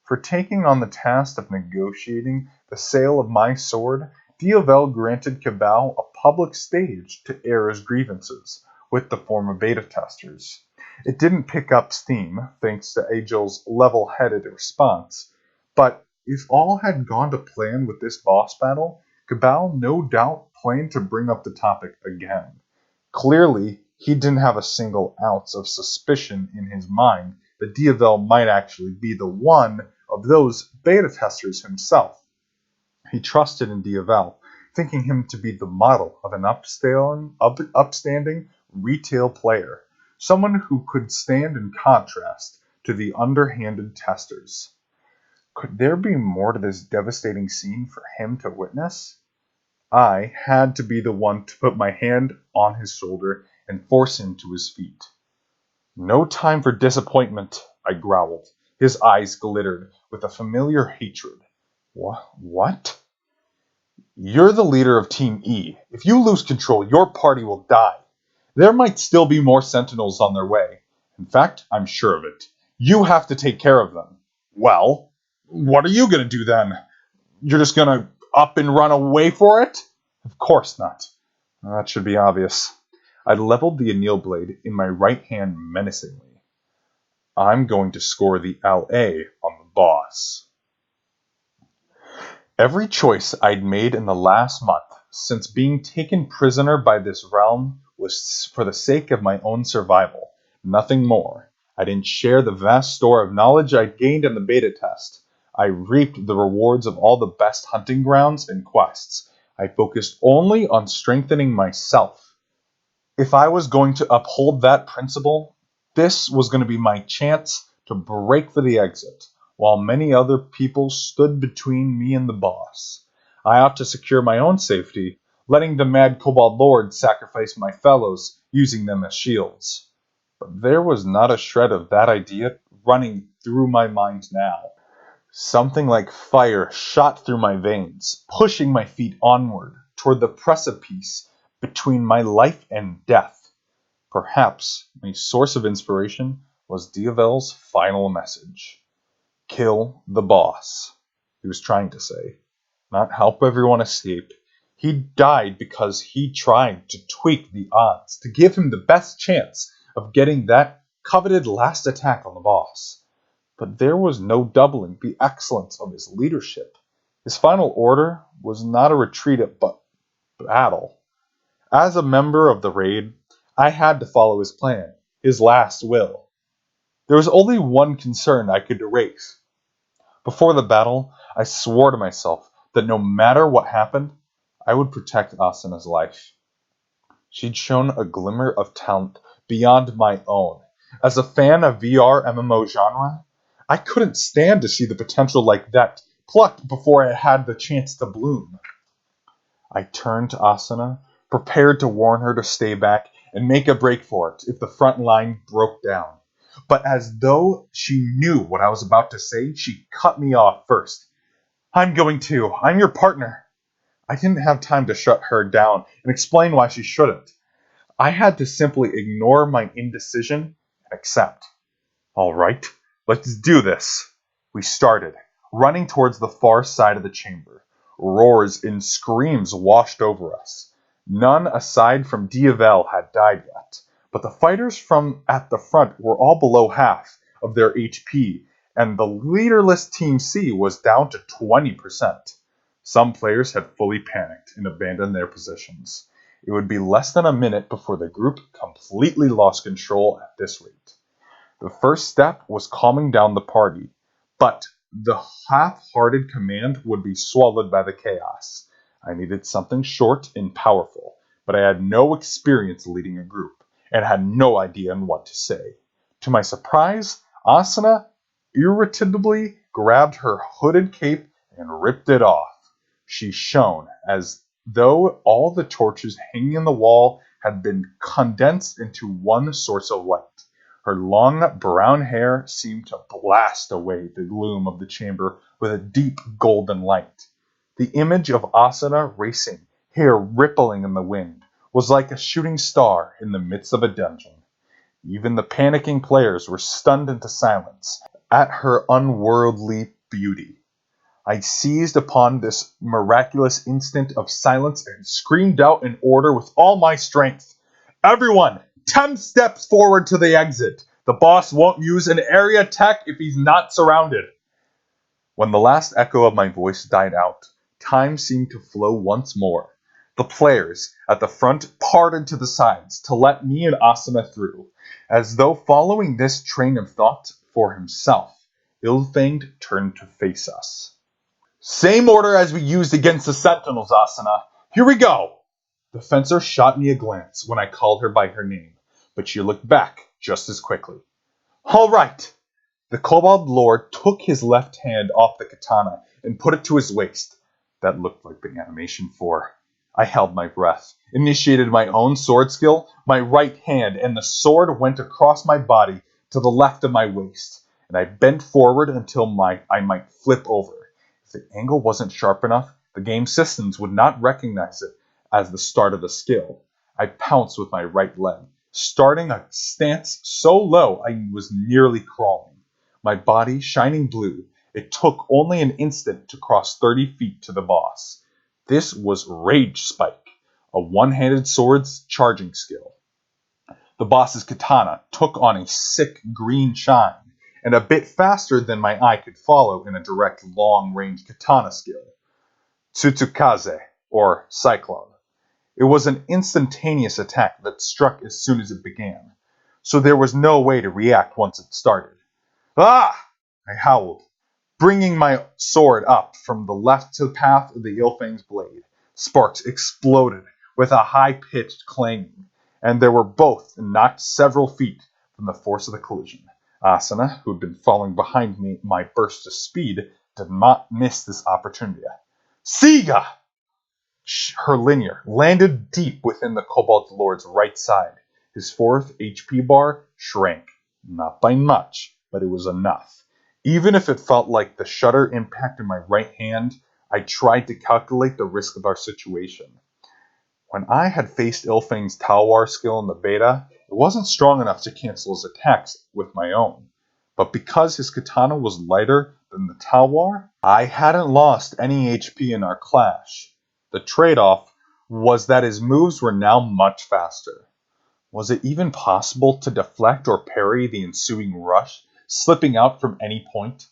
Speaker 1: For taking on the task of negotiating the sale of my sword, Diavel granted Cabal a public stage to air his grievances with the former beta testers. It didn't pick up steam, thanks to Agel's level-headed response, but if all had gone to plan with this boss battle, Cabal no doubt planned to bring up the topic again. Clearly, he didn't have a single ounce of suspicion in his mind that Diavel might actually be the one of those beta testers himself. He trusted in Diavel, thinking him to be the model of an upstanding retail player, someone who could stand in contrast to the underhanded testers. Could there be more to this devastating scene for him to witness? I had to be the one to put my hand on his shoulder and force him to his feet. No time for disappointment, I growled. His eyes glittered with a familiar hatred. What? You're the leader of Team E. If you lose control, your party will die. There might still be more Sentinels on their way. In fact, I'm sure of it. You have to take care of them. Well, what are you going to do then? You're just going to up and run away for it? Of course not. That should be obvious. I leveled the anneal blade in my right hand menacingly. I'm going to score the LA on the boss. Every choice I'd made in the last month, since being taken prisoner by this realm, was for the sake of my own survival, nothing more. I didn't share the vast store of knowledge I'd gained in the beta test. I reaped the rewards of all the best hunting grounds and quests. I focused only on strengthening myself. If I was going to uphold that principle, this was going to be my chance to break for the exit, while many other people stood between me and the boss. I ought to secure my own safety, letting the mad Kobold Lord sacrifice my fellows, using them as shields. But there was not a shred of that idea running through my mind now. Something like fire shot through my veins, pushing my feet onward toward the precipice between my life and death. Perhaps my source of inspiration was Diavel's final message. Kill the boss, he was trying to say, not help everyone escape. He died because he tried to tweak the odds to give him the best chance of getting that coveted last attack on the boss. But there was no doubling the excellence of his leadership. His final order was not a retreat but battle. As a member of the raid, I had to follow his plan, his last will. There was only one concern I could erase. Before the battle, I swore to myself that no matter what happened, I would protect Asuna's life. She'd shown a glimmer of talent beyond my own. As a fan of VR MMO genre, I couldn't stand to see the potential like that plucked before it had the chance to bloom. I turned to Asuna, prepared to warn her to stay back and make a break for it if the front line broke down. But as though she knew what I was about to say, she cut me off first. I'm going too. I'm your partner. I didn't have time to shut her down and explain why she shouldn't. I had to simply ignore my indecision and accept. All right, let's do this. We started, running towards the far side of the chamber. Roars and screams washed over us. None aside from Diavel had died yet, but the fighters from at the front were all below half of their HP, and the leaderless Team C was down to 20%. Some players had fully panicked and abandoned their positions. It would be less than a minute before the group completely lost control at this rate. The first step was calming down the party, but the half-hearted command would be swallowed by the chaos. I needed something short and powerful, but I had no experience leading a group, and had no idea on what to say. To my surprise, Asuna irritably grabbed her hooded cape and ripped it off. She shone as though all the torches hanging in the wall had been condensed into one source of light. Her long brown hair seemed to blast away the gloom of the chamber with a deep golden light. The image of Asuna racing, hair rippling in the wind, was like a shooting star in the midst of a dungeon. Even the panicking players were stunned into silence at her unworldly beauty. I seized upon this miraculous instant of silence and screamed out an order with all my strength. Everyone, 10 steps forward to the exit. The boss won't use an area attack if he's not surrounded. When the last echo of my voice died out, time seemed to flow once more. The players at the front parted to the sides to let me and Asuna through, as though following this train of thought for himself. Ill-Fanged turned to face us. Same order as we used against the Sentinels, Asuna. Here we go! The fencer shot me a glance when I called her by her name, but she looked back just as quickly. All right! The Kobold Lord took his left hand off the katana and put it to his waist. That looked like the animation for. I held my breath, initiated my own sword skill, my right hand, and the sword went across my body to the left of my waist, and I bent forward until I might flip over. If the angle wasn't sharp enough, the game systems would not recognize it as the start of the skill. I pounced with my right leg, starting a stance so low I was nearly crawling. My body shining blue, it took only an instant to cross 30 feet to the boss. This was Rage Spike, a one-handed sword's charging skill. The boss's katana took on a sick green shine, and a bit faster than my eye could follow in a direct long-range katana skill. Tsutsukaze, or Cyclone. It was an instantaneous attack that struck as soon as it began, so there was no way to react once it started. Ah! I howled, bringing my sword up from the left to the path of the Ill-Fang's blade. Sparks exploded with a high-pitched clanging, and they were both knocked several feet from the force of the collision. Asuna, who had been following behind me my burst of speed, did not miss this opportunity. Siga! Her linear landed deep within the Kobold Lord's right side. His fourth HP bar shrank. Not by much, but it was enough. Even if it felt like the shutter impacted my right hand, I tried to calculate the risk of our situation. When I had faced Ill-Fang's Talwar skill in the beta, it wasn't strong enough to cancel his attacks with my own. But because his katana was lighter than the Talwar, I hadn't lost any HP in our clash. The trade-off was that his moves were now much faster. Was it even possible to deflect or parry the ensuing rush, slipping out from any point?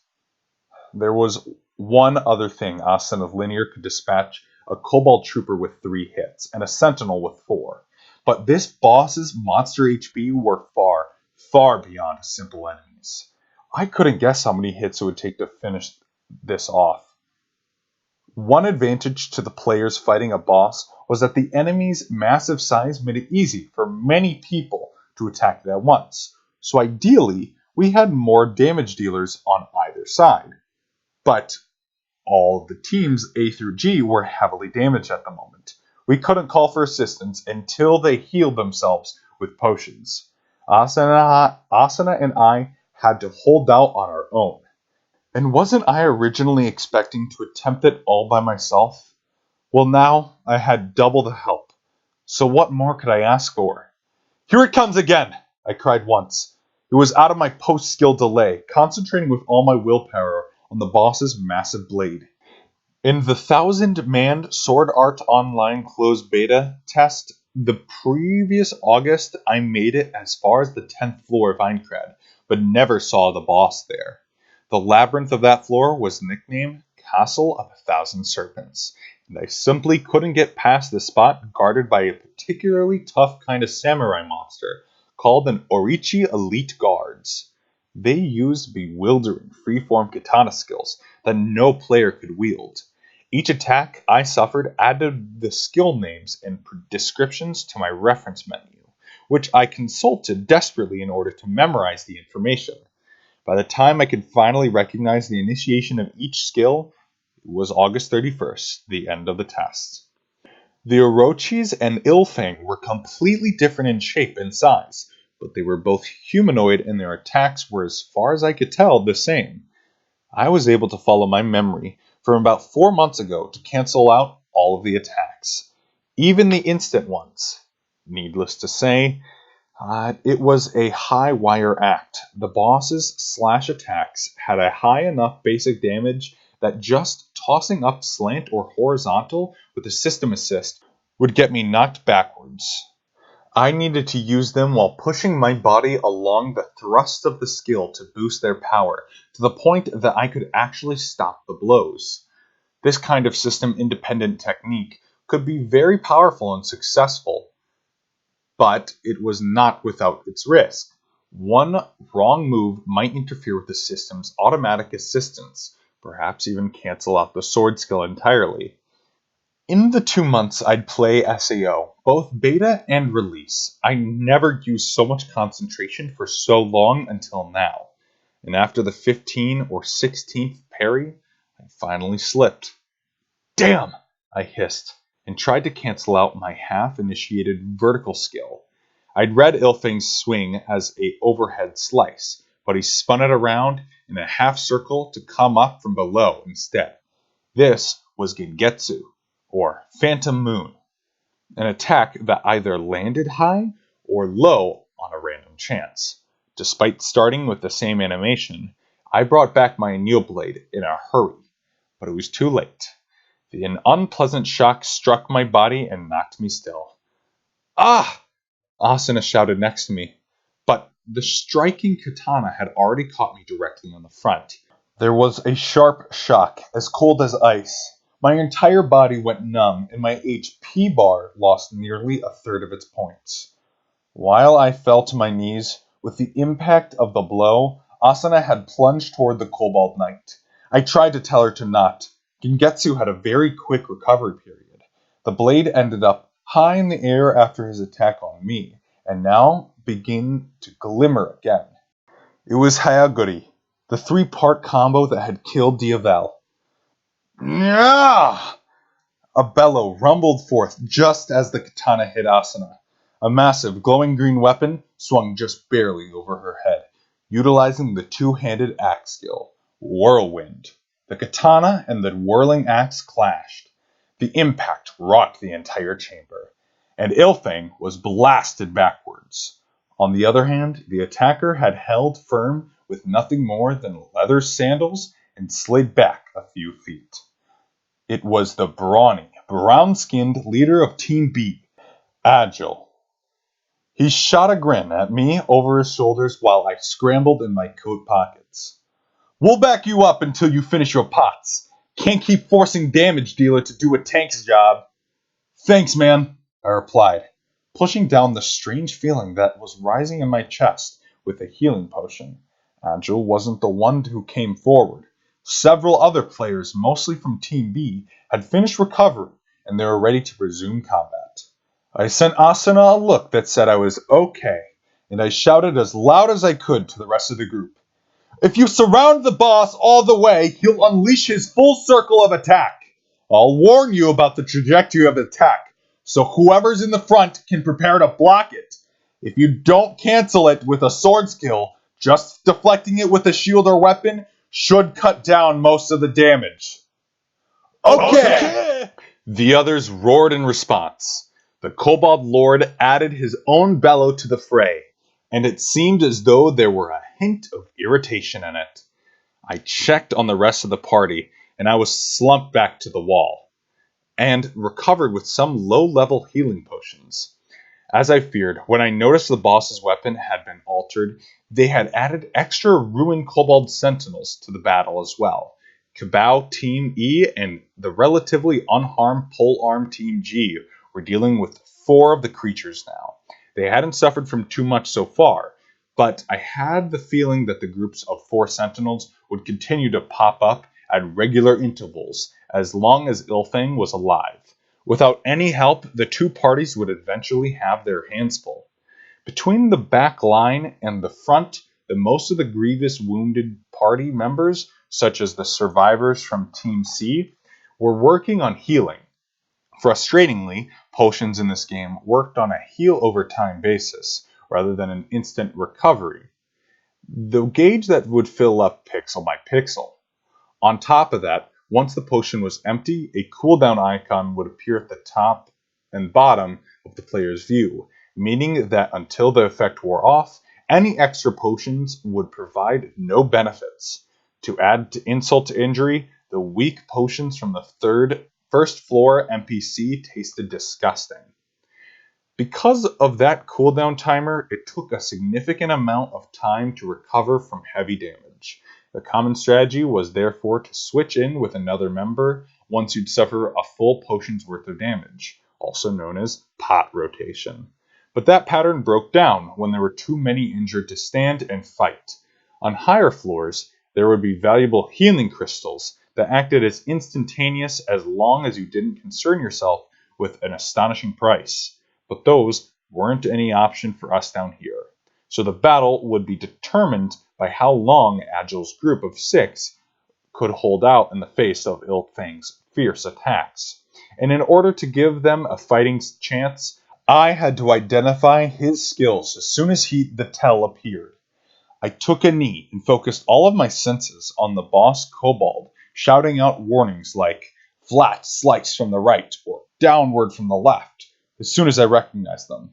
Speaker 1: There was one other thing Asuna Linear could dispatch: a Kobold Trooper with 3 hits, and a Sentinel with 4. But this boss's monster HP were far, far beyond simple enemies. I couldn't guess how many hits it would take to finish this off. One advantage to the players fighting a boss was that the enemy's massive size made it easy for many people to attack it at once. So ideally, we had more damage dealers on either side. But all of the teams A through G were heavily damaged at the moment. We couldn't call for assistance until they healed themselves with potions. Asuna and I had to hold out on our own. And wasn't I originally expecting to attempt it all by myself? Well, now I had double the help. So what more could I ask for? Here it comes again, I cried once. It was out of my post-skill delay, concentrating with all my willpower on the boss's massive blade. In the 1,000-man Sword Art Online closed beta test the previous August, I made it as far as the 10th floor of Aincrad, but never saw the boss there. The labyrinth of that floor was nicknamed Castle of 1,000 Serpents, and I simply couldn't get past the spot guarded by a particularly tough kind of samurai monster called an Orichi Elite Guards. They used bewildering freeform katana skills that no player could wield. Each attack I suffered added the skill names and descriptions to my reference menu, which I consulted desperately in order to memorize the information. By the time I could finally recognize the initiation of each skill, it was August 31st, the end of the test. The Orochis and Ilfang were completely different in shape and size, but they were both humanoid and their attacks were, as far as I could tell, the same. I was able to follow my memory from about 4 months ago to cancel out all of the attacks, even the instant ones. Needless to say, it was a high wire act. The boss's slash attacks had a high enough basic damage that just tossing up slant or horizontal with a system assist would get me knocked backwards. I needed to use them while pushing my body along the thrust of the skill to boost their power, to the point that I could actually stop the blows. This kind of system-independent technique could be very powerful and successful, but it was not without its risk. One wrong move might interfere with the system's automatic assistance, perhaps even cancel out the sword skill entirely. In the 2 months I'd play SAO, both beta and release, I never used so much concentration for so long until now. And after the 15th or 16th parry, I finally slipped. Damn! I hissed, and tried to cancel out my half-initiated vertical skill. I'd read Ilfang's swing as a overhead slice, but he spun it around in a half circle to come up from below instead. This was Gengetsu, or Phantom Moon, an attack that either landed high or low on a random chance. Despite starting with the same animation, I brought back my Anneal Blade in a hurry, but it was too late. An unpleasant shock struck my body and knocked me still. Ah! Asuna shouted next to me, but the striking katana had already caught me directly on the front. There was a sharp shock, as cold as ice. My entire body went numb, and my HP bar lost nearly a third of its points. While I fell to my knees, with the impact of the blow, Asuna had plunged toward the Kobold Knight. I tried to tell her to not. Gengetsu had a very quick recovery period. The blade ended up high in the air after his attack on me, and now began to glimmer again. It was Hayaguri, the 3-part combo that had killed Diavel. Nyah! A bellow rumbled forth just as the katana hit Asuna. A massive, glowing green weapon swung just barely over her head, utilizing the two-handed axe skill, Whirlwind. The katana and the whirling axe clashed. The impact rocked the entire chamber, and Ilfang was blasted backwards. On the other hand, the attacker had held firm with nothing more than leather sandals and slid back a few feet. It was the brawny, brown-skinned leader of Team B, Agile. He shot a grin at me over his shoulders while I scrambled in my coat pockets. We'll back you up until you finish your pots. Can't keep forcing damage dealer to do a tank's job. Thanks, man, I replied, pushing down the strange feeling that was rising in my chest with a healing potion. Agile wasn't the one who came forward. Several other players, mostly from Team B, had finished recovering, and they were ready to resume combat. I sent Asuna a look that said I was okay, and I shouted as loud as I could to the rest of the group. If you surround the boss all the way, he'll unleash his full circle of attack. I'll warn you about the trajectory of the attack, so whoever's in the front can prepare to block it. If you don't cancel it with a sword skill, just deflecting it with a shield or weapon should cut down most of the damage. Okay! The others roared in response. The Kobold Lord added his own bellow to the fray, and it seemed as though there were a hint of irritation in it. I checked on the rest of the party, and I was slumped back to the wall, and recovered with some low-level healing potions. As I feared, when I noticed the boss's weapon had been altered, they had added extra ruined Kobold Sentinels to the battle as well. Kabao Team E and the relatively unharmed Polearm Team G were dealing with 4 of the creatures now. They hadn't suffered from too much so far, but I had the feeling that the groups of 4 sentinels would continue to pop up at regular intervals as long as Ilfang was alive. Without any help, the two parties would eventually have their hands full. Between the back line and the front, the most of the grievous wounded party members, such as the survivors from Team C, were working on healing. Frustratingly, potions in this game worked on a heal over time basis, rather than an instant recovery. The gauge that would fill up pixel by pixel. On top of that, once the potion was empty, a cooldown icon would appear at the top and bottom of the player's view, meaning that until the effect wore off, any extra potions would provide no benefits. To add to insult to injury, the weak potions from the first floor NPC tasted disgusting. Because of that cooldown timer, it took a significant amount of time to recover from heavy damage. The common strategy was therefore to switch in with another member once you'd suffer a full potion's worth of damage, also known as pot rotation. But that pattern broke down when there were too many injured to stand and fight. On higher floors, there would be valuable healing crystals that acted as instantaneous as long as you didn't concern yourself with an astonishing price. But those weren't any option for us down here. So the battle would be determined by how long Agile's group of 6 could hold out in the face of Ilfang's fierce attacks. And in order to give them a fighting chance, I had to identify his skills as soon as the tell appeared. I took a knee and focused all of my senses on the boss kobold, shouting out warnings like flat slice from the right or downward from the left as soon as I recognized them.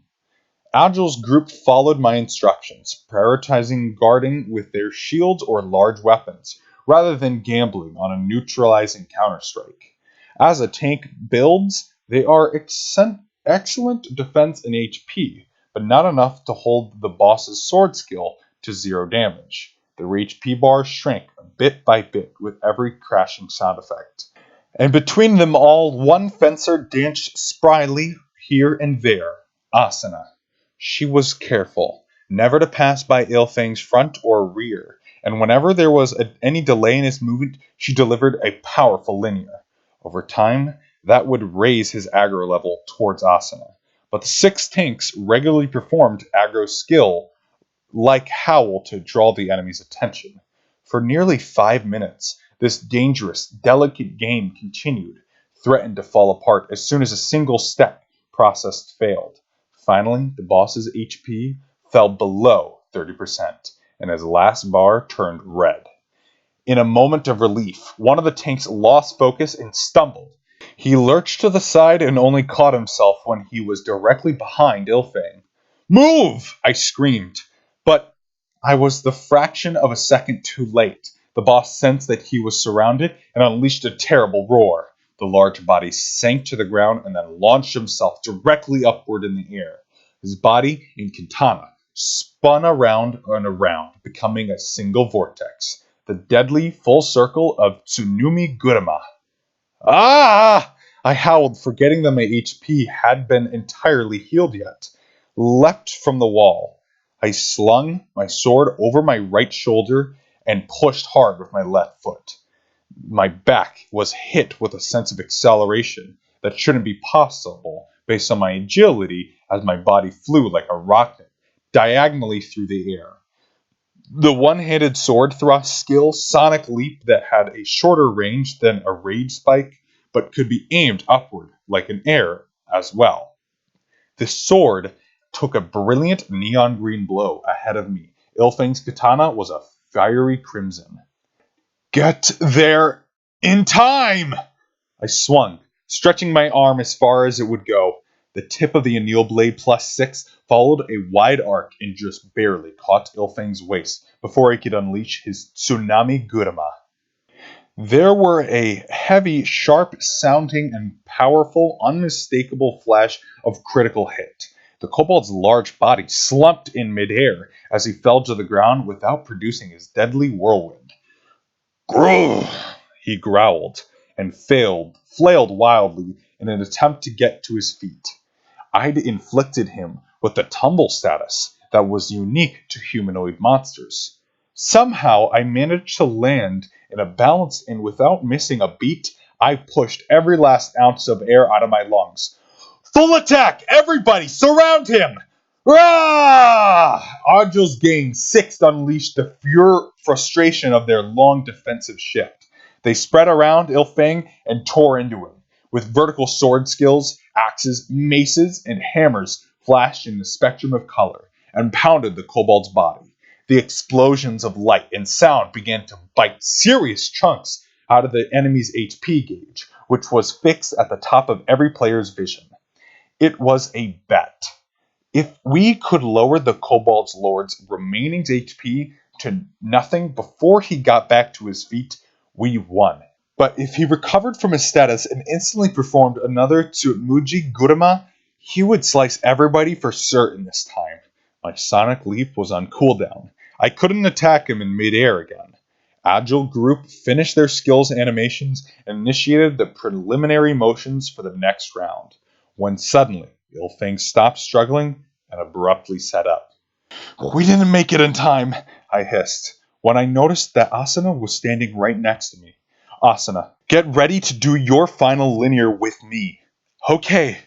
Speaker 1: Agile's group followed my instructions, prioritizing guarding with their shields or large weapons, rather than gambling on a neutralizing counterstrike. As a tank builds, they are excellent defense and HP, but not enough to hold the boss's sword skill to 0 damage. Their HP bars shrank bit by bit with every crashing sound effect. And between them all, one fencer danced spryly here and there, Asuna. She was careful, never to pass by Ilfang's front or rear, and whenever there was any delay in his movement, she delivered a powerful linear. Over time, that would raise his aggro level towards Asuna. But the 6 tanks regularly performed aggro skill like Howl to draw the enemy's attention. For nearly 5 minutes, this dangerous, delicate game continued, threatened to fall apart as soon as a single step process failed. Finally, the boss's HP fell below 30%, and his last bar turned red. In a moment of relief, one of the tanks lost focus and stumbled. He lurched to the side and only caught himself when he was directly behind Ilfang. "Move!" I screamed, but I was the fraction of a second too late. The boss sensed that he was surrounded and unleashed a terrible roar. The large body sank to the ground and then launched himself directly upward in the air. His body in katana spun around and around, becoming a single vortex. The deadly full circle of Tsunami Guruma. Ah! I howled, forgetting that my HP had been entirely healed yet. Leapt from the wall. I slung my sword over my right shoulder and pushed hard with my left foot. My back was hit with a sense of acceleration that shouldn't be possible based on my agility as my body flew like a rocket diagonally through the air. The one-handed sword thrust skill, Sonic Leap, that had a shorter range than a Rage Spike, but could be aimed upward like an air as well. The sword took a brilliant neon green blow ahead of me. Ilfang's katana was a fiery crimson. "Get there in time!" I swung, stretching my arm as far as it would go. The tip of the anneal blade +6 followed a wide arc and just barely caught Ilfang's waist before he could unleash his Tsunami Guruma. There were a heavy, sharp-sounding and powerful, unmistakable flash of critical hit. The kobold's large body slumped in midair as he fell to the ground without producing his deadly whirlwind. "Grrr!" he growled, and flailed wildly in an attempt to get to his feet. I'd inflicted him with the tumble status, that was unique to humanoid monsters. Somehow, I managed to land in a balance, and without missing a beat, I pushed every last ounce of air out of my lungs. Full attack! Everybody, surround him! Rah! Argos Gang 6 unleashed the pure frustration of their long defensive shift. They spread around Ilfang and tore into him. With vertical sword skills, axes, maces, and hammers flashed in the spectrum of color and pounded the kobold's body. The explosions of light and sound began to bite serious chunks out of the enemy's HP gauge, which was fixed at the top of every player's vision. It was a bet. If we could lower the Kobold Lord's remaining HP to nothing before he got back to his feet, we won. But if he recovered from his status and instantly performed another Tsuumuji Guruma, he would slice everybody for certain this time. My Sonic Leap was on cooldown. I couldn't attack him in midair again. Agile Group finished their skills animations and initiated the preliminary motions for the next round, when suddenly Ilfang stopped struggling and abruptly sat up. We didn't make it in time, I hissed, when I noticed that Asuna was standing right next to me. Asuna, get ready to do your final linear with me. Okay.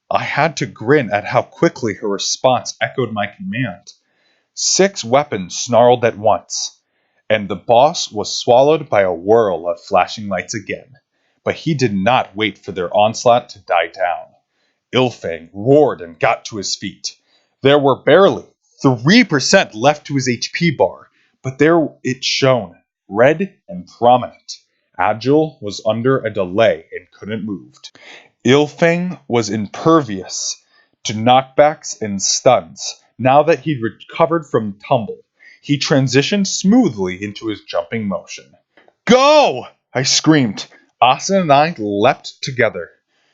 Speaker 1: I had to grin at how quickly her response echoed my command. 6 weapons snarled at once, and the boss was swallowed by a whirl of flashing lights again. But he did not wait for their onslaught to die down. Ilfang roared and got to his feet. There were barely 3% left to his HP bar, but there it shone, red and prominent. Agile was under a delay and couldn't move. Ilfang was impervious to knockbacks and stuns. Now that he'd recovered from tumble, he transitioned smoothly into his jumping motion. Go! I screamed. Asuna and I leapt together.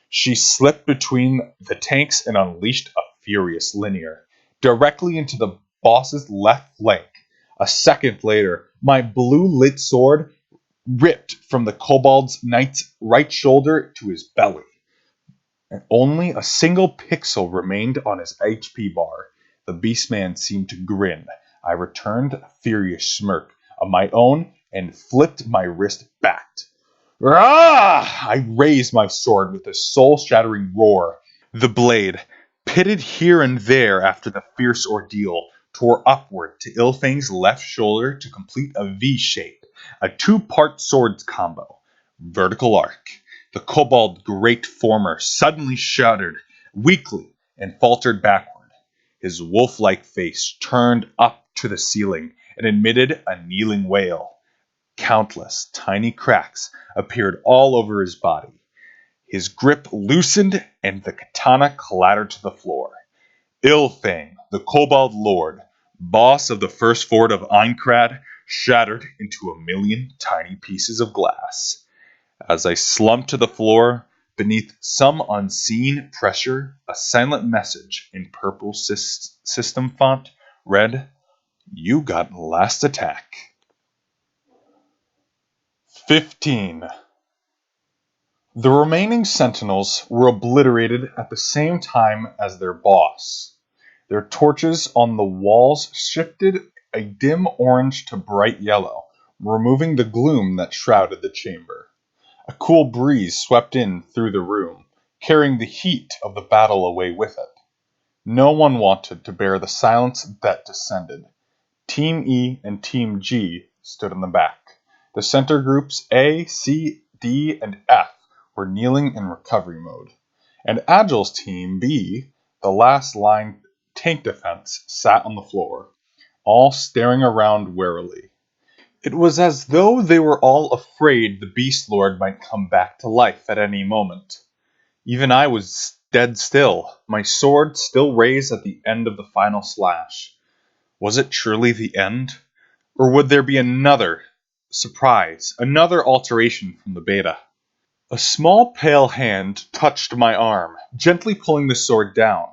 Speaker 1: She slipped between the tanks and unleashed a furious linear, directly into the boss's left flank. A second later, my blue-lit sword ripped from the kobold's knight's right shoulder to his belly. And only a single pixel remained on his HP bar. The beastman seemed to grin. I returned a furious smirk of my own and flipped my wrist back. Ah! I raised my sword with a soul-shattering roar. The blade, pitted here and there after the fierce ordeal, tore upward to Ilfang's left shoulder to complete a V shape, a 2-part swords combo. Vertical arc. The kobold great former suddenly shuddered weakly and faltered backward. His wolf-like face turned up to the ceiling and emitted a kneeling wail. Countless tiny cracks appeared all over his body. His grip loosened and the katana clattered to the floor. Ilfang, the Kobold Lord, boss of the first fort of Aincrad, shattered into a million tiny pieces of glass. As I slumped to the floor, beneath some unseen pressure, a silent message in purple system font read, "You got last attack." 15. The remaining sentinels were obliterated at the same time as their boss. Their torches on the walls shifted a dim orange to bright yellow, removing the gloom that shrouded the chamber. A cool breeze swept in through the room, carrying the heat of the battle away with it. No one wanted to bear the silence that descended. Team E and Team G stood in the back. The center groups A, C, D, and F were kneeling in recovery mode. And Agile's team B, the last line tank defense, sat on the floor, all staring around warily. It was as though they were all afraid the Beast Lord might come back to life at any moment. Even I was dead still, my sword still raised at the end of the final slash. Was it truly the end? Or would there be another surprise, another alteration from the beta? A small pale hand touched my arm, gently pulling the sword down.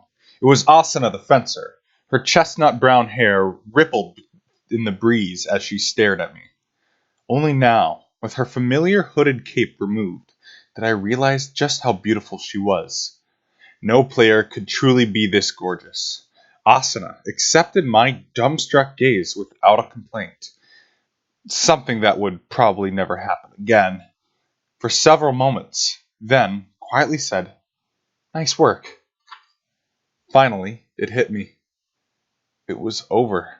Speaker 1: It was Asuna the fencer. Her chestnut brown hair rippled in the breeze as she stared at me. Only now, with her familiar hooded cape removed, did I realize just how beautiful she was. No player could truly be this gorgeous. Asuna accepted my dumbstruck gaze without a complaint, something that would probably never happen again, for several moments, then quietly said, "Nice work." Finally, it hit me. It was over.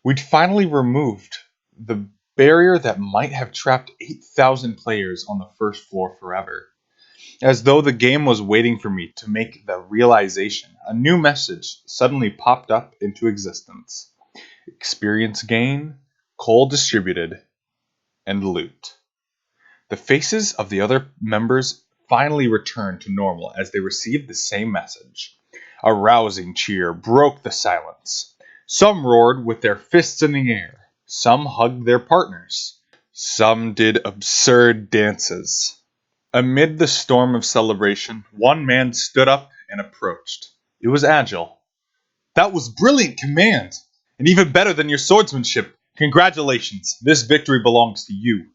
Speaker 1: We'd finally removed the barrier that might have trapped 8,000 players on the first floor forever. As though the game was waiting for me to make the realization, a new message suddenly popped up into existence. Experience gain, coal distributed, and loot. The faces of the other members finally returned to normal as they received the same message. A rousing cheer broke the silence. Some roared with their fists in the air. Some hugged their partners. Some did absurd dances. Amid the storm of celebration, one man stood up and approached. It was Agile. "That was brilliant command, and even better than your swordsmanship. Congratulations, this victory belongs to you."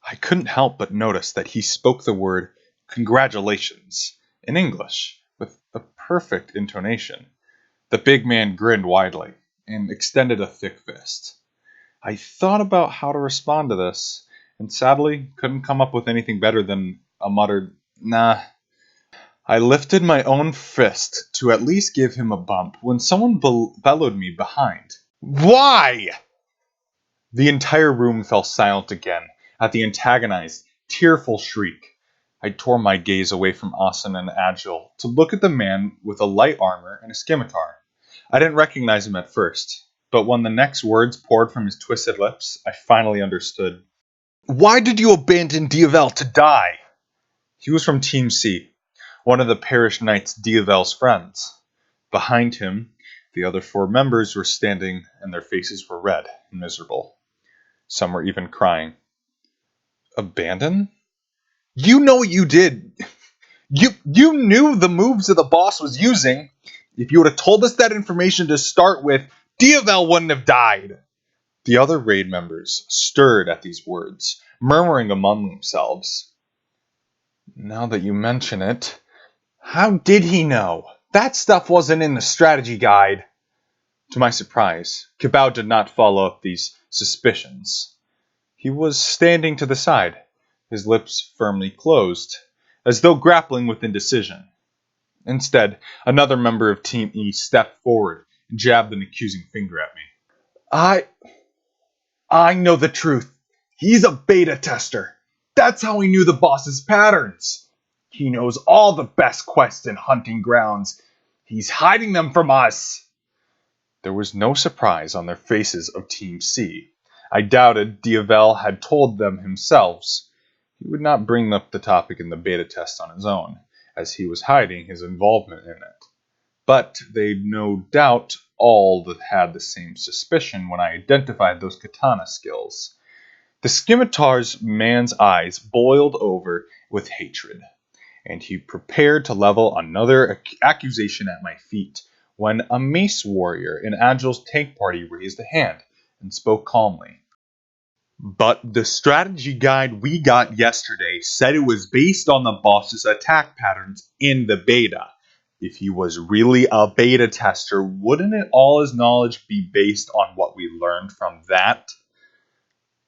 Speaker 1: I couldn't help but notice that he spoke the word "congratulations" in English with a perfect intonation. The big man grinned widely and extended a thick fist. I thought about how to respond to this, and sadly couldn't come up with anything better than a muttered, "Nah." I lifted my own fist to at least give him a bump when someone bellowed me behind. "Why?" The entire room fell silent again at the antagonized, tearful shriek. I tore my gaze away from Asuna and Agile to look at the man with a light armor and a scimitar. I didn't recognize him at first, but when the next words poured from his twisted lips, I finally understood. "Why did you abandon Diavel to die?" He was from Team C, one of the perished knight's Diavel's friends. Behind him, the other four members were standing, and their faces were red and miserable. Some were even crying. "Abandon? You know what you did. You knew the moves that the boss was using. If you would have told us that information to start with, Diavel wouldn't have died." The other raid members stirred at these words, murmuring among themselves. "Now that you mention it, how did he know? That stuff wasn't in the strategy guide." To my surprise, Kabao did not follow up these suspicions. He was standing to the side, his lips firmly closed, as though grappling with indecision. Instead, another member of Team E stepped forward and jabbed an accusing finger at me. I know the truth. He's a beta tester. That's how he knew the boss's patterns. He knows all the best quests and hunting grounds. He's hiding them from us." There was no surprise on their faces of Team C. I doubted Diavel had told them himself. He would not bring up the topic in the beta test on his own, as he was hiding his involvement in it. But they no doubt all had the same suspicion when I identified those katana skills. The scimitar's man's eyes boiled over with hatred, and he prepared to level another accusation at my feet when a mace warrior in Agile's tank party raised a hand and spoke calmly. "But the strategy guide we got yesterday said it was based on the boss's attack patterns in the beta. If he was really a beta tester, wouldn't it all his knowledge be based on what we learned from that?"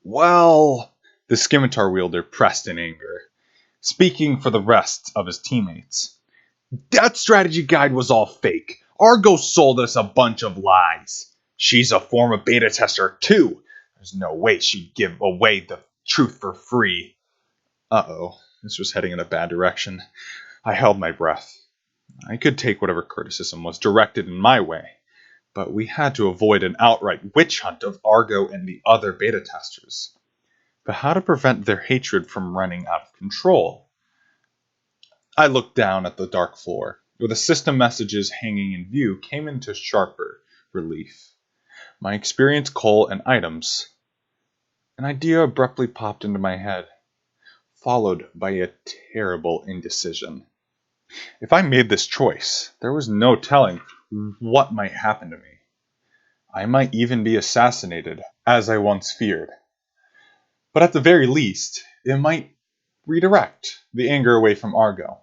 Speaker 1: "Well," the scimitar wielder pressed in anger, speaking for the rest of his teammates, "that strategy guide was all fake. Argo sold us a bunch of lies. She's a former beta tester too. There's no way she'd give away the truth for free." Uh-oh, this was heading in a bad direction. I held my breath. I could take whatever criticism was directed in my way, but we had to avoid an outright witch hunt of Argo and the other beta testers. But how to prevent their hatred from running out of control? I looked down at the dark floor, where the system messages hanging in view came into sharper relief. My experience, coal, and items. An idea abruptly popped into my head, followed by a terrible indecision. If I made this choice, there was no telling what might happen to me. I might even be assassinated, as I once feared. But at the very least, it might redirect the anger away from Argo.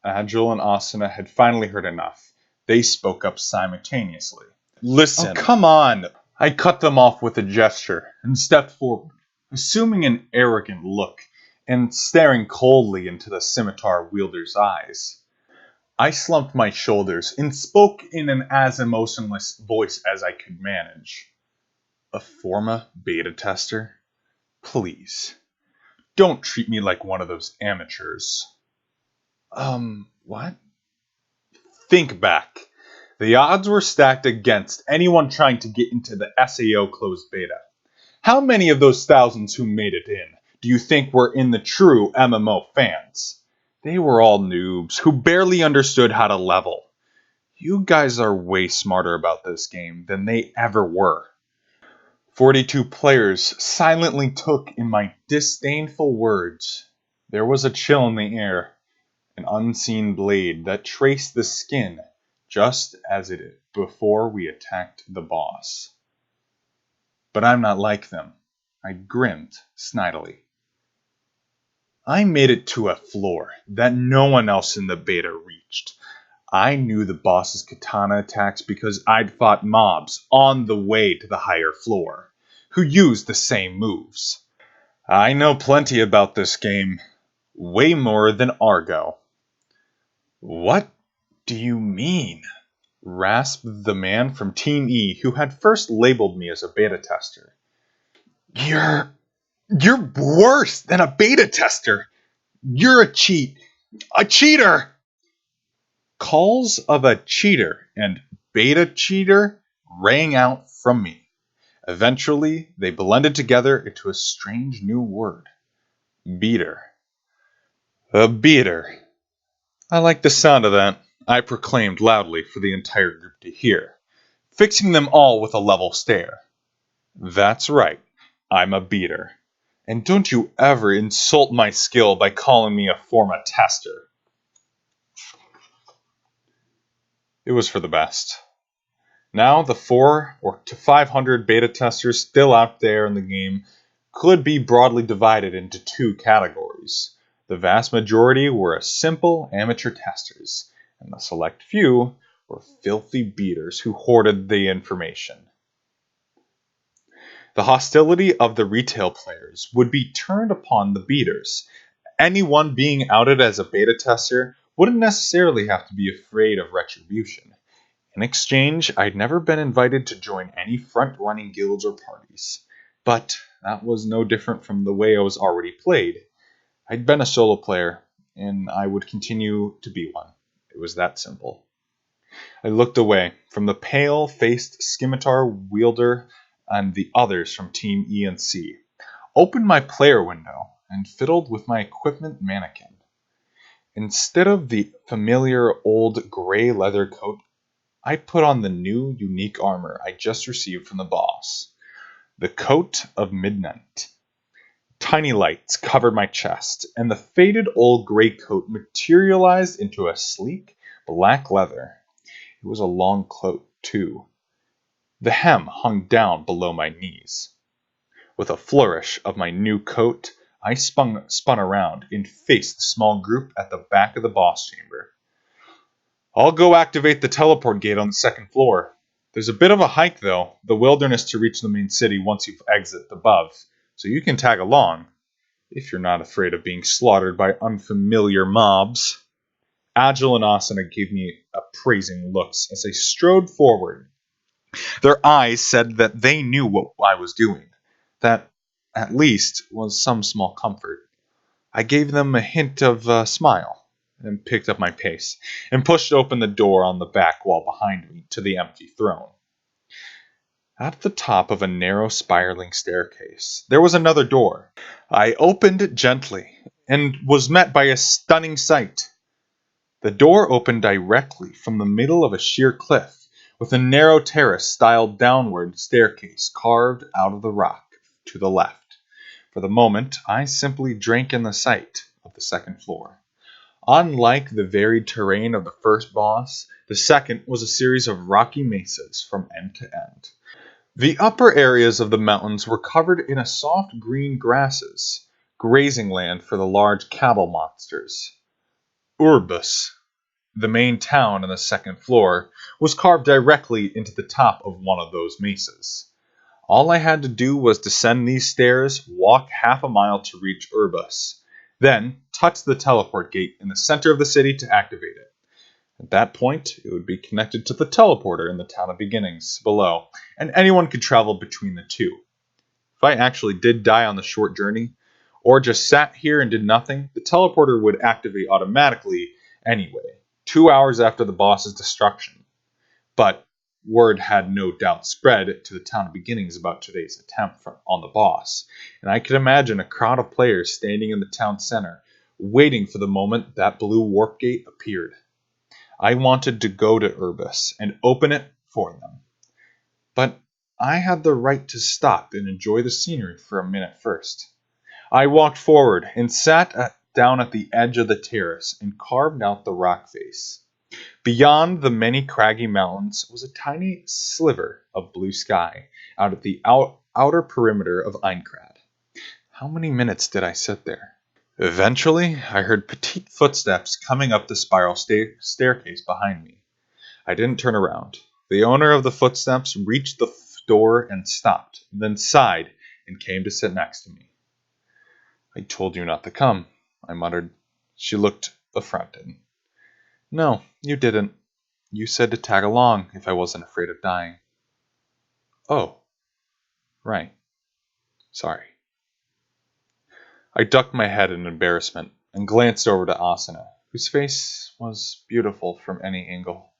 Speaker 1: Agile and Asuna had finally heard enough. They spoke up simultaneously. Listen. Oh, come on! I cut them off with a gesture and stepped forward, assuming an arrogant look and staring coldly into the scimitar wielder's eyes. I slumped my shoulders and spoke in an as emotionless voice as I could manage. A former beta tester? Please, don't treat me like one of those amateurs. What? Think back. The odds were stacked against anyone trying to get into the SAO closed beta. How many of those thousands who made it in do you think were in the true MMO fans? They were all noobs who barely understood how to level. You guys are way smarter about this game than they ever were. 42 players silently took in my disdainful words. There was a chill in the air, an unseen blade that traced the skin just as it did before we attacked the boss. But I'm not like them. I grinned snidely. I made it to a floor that no one else in the beta reached. I knew the boss's katana attacks because I'd fought mobs on the way to the higher floor, who used the same moves. I know plenty about this game, way more than Argo. What do you mean? Rasped the man from Team E who had first labeled me as a beta tester. You're worse than a beta tester. You're a cheater. Calls of a cheater and beta cheater rang out from me. Eventually, they blended together into a strange new word. Beater. A beater. I like the sound of that, I proclaimed loudly for the entire group to hear, fixing them all with a level stare. That's right, I'm a beater. And don't you ever insult my skill by calling me a forma tester. It was for the best. Now, the 400 to 500 beta testers still out there in the game could be broadly divided into two categories. The vast majority were simple amateur testers, and the select few were filthy beaters who hoarded the information. The hostility of the retail players would be turned upon the beaters. Anyone being outed as a beta tester wouldn't necessarily have to be afraid of retribution. In exchange, I'd never been invited to join any front-running guilds or parties. But that was no different from the way I was already played. I'd been a solo player, and I would continue to be one. It was that simple. I looked away from the pale-faced scimitar wielder and the others from Team E and C, opened my player window, and fiddled with my equipment mannequin. Instead of the familiar old gray leather coat, I put on the new, unique armor I just received from the boss. The Coat of Midnight. Tiny lights covered my chest, and the faded old gray coat materialized into a sleek, black leather. It was a long cloak, too. The hem hung down below my knees. With a flourish of my new coat, I spun around and faced the small group at the back of the boss chamber. I'll go activate the teleport gate on the second floor. There's a bit of a hike, though, the wilderness to reach the main city once you exit above, so you can tag along, if you're not afraid of being slaughtered by unfamiliar mobs. Agile and Asuna gave me appraising looks as they strode forward. Their eyes said that they knew what I was doing. That, at least, was some small comfort. I gave them a hint of a smile, and picked up my pace, and pushed open the door on the back wall behind me to the empty throne. At the top of a narrow spiraling staircase, there was another door. I opened it gently, and was met by a stunning sight. The door opened directly from the middle of a sheer cliff, with a narrow terrace-style downward staircase carved out of the rock to the left. For the moment, I simply drank in the sight of the second floor. Unlike the varied terrain of the first boss, the second was a series of rocky mesas from end to end. The upper areas of the mountains were covered in a soft green grasses, grazing land for the large cattle monsters. Urbus. The main town on the second floor was carved directly into the top of one of those mesas. All I had to do was descend these stairs, walk half a mile to reach Urbus, then touch the teleport gate in the center of the city to activate it. At that point, it would be connected to the teleporter in the town of beginnings below, and anyone could travel between the two. If I actually did die on the short journey, or just sat here and did nothing, the teleporter would activate automatically anyway, 2 hours after the boss's destruction. But word had no doubt spread to the town of beginnings about today's attempt on the boss, and I could imagine a crowd of players standing in the town center, waiting for the moment that blue warp gate appeared. I wanted to go to Urbis and open it for them. But I had the right to stop and enjoy the scenery for a minute first. I walked forward and sat down at the edge of the terrace and carved out the rock face. Beyond the many craggy mountains was a tiny sliver of blue sky out at the outer perimeter of Aincrad. How many minutes did I sit there? Eventually, I heard petite footsteps coming up the spiral staircase behind me. I didn't turn around. The owner of the footsteps reached the door and stopped, then sighed and came to sit next to me. "I told you not to come," I muttered. She looked affronted. "No, you didn't. You said to tag along if I wasn't afraid of dying." "Oh, right. Sorry." I ducked my head in embarrassment and glanced over to Asuna, whose face was beautiful from any angle.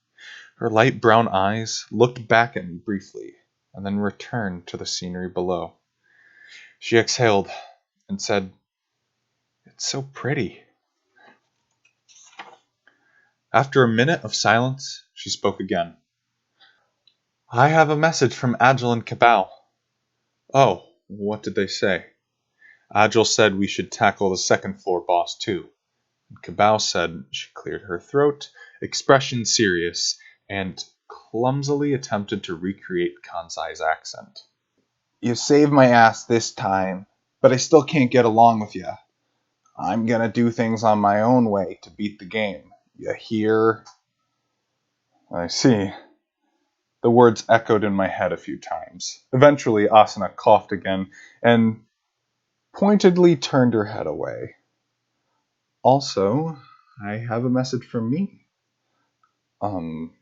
Speaker 1: Her light brown eyes looked back at me briefly, and then returned to the scenery below. She exhaled and said, "It's so pretty." After a minute of silence, she spoke again. "I have a message from Agil and Cabal." "Oh, what did they say?" "Agil said we should tackle the second floor boss too. And Cabal said," she cleared her throat, expression serious, and clumsily attempted to recreate Kansai's accent. "You saved my ass this time, but I still can't get along with you. I'm gonna do things on my own way to beat the game. You hear?" "I see." The words echoed in my head a few times. Eventually, Asuna coughed again and pointedly turned her head away. "Also, I have a message from me."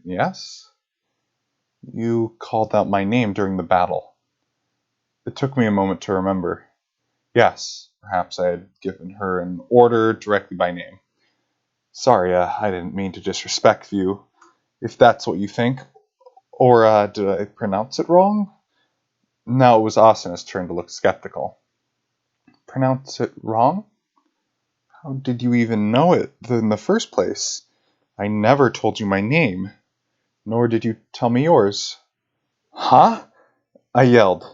Speaker 1: Yes?" "You called out my name during the battle." It took me a moment to remember. Yes, perhaps I had given her an order directly by name. "Sorry, I didn't mean to disrespect you, if that's what you think. Or, did I pronounce it wrong?" Now it was Asuna's turn to look skeptical. "Pronounce it wrong? How did you even know it in the first place? I never told you my name, nor did you tell me yours." "Huh?" I yelled.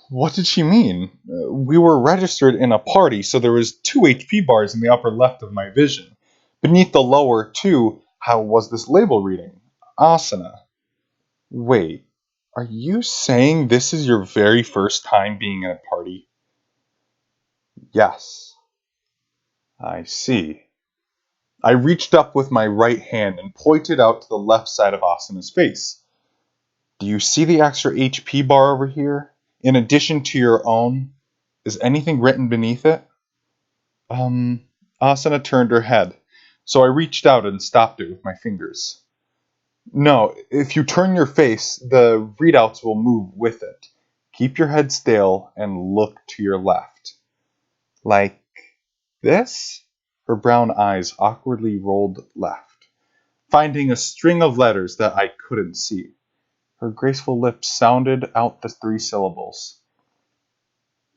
Speaker 1: What did she mean? We were registered in a party, so there was 2 HP bars in the upper left of my vision. Beneath the lower 2, how was this label reading? Asuna. Wait, are you saying this is your very first time being in a party? Yes. I see. I reached up with my right hand and pointed out to the left side of Asuna's face. Do you see the extra HP bar over here? In addition to your own, is anything written beneath it? Asuna turned her head, so I reached out and stopped it with my fingers. No, if you turn your face, the readouts will move with it. Keep your head still and look to your left. Like this? Her brown eyes awkwardly rolled left, finding a string of letters that I couldn't see. Her graceful lips sounded out the 3 syllables.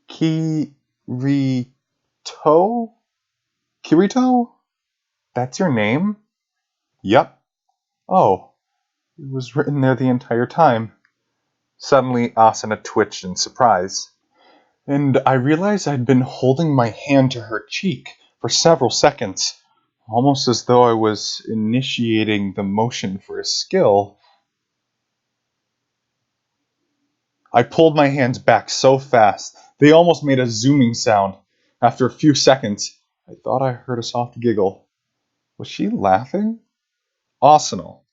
Speaker 1: Kirito? Kirito? That's your name? Yup. Oh, it was written there the entire time. Suddenly, Asuna twitched in surprise, and I realized I'd been holding my hand to her cheek for several seconds, almost as though I was initiating the motion for a skill. I pulled my hands back so fast, they almost made a zooming sound. After a few seconds, I thought I heard a soft giggle. Was she laughing? Arsenal,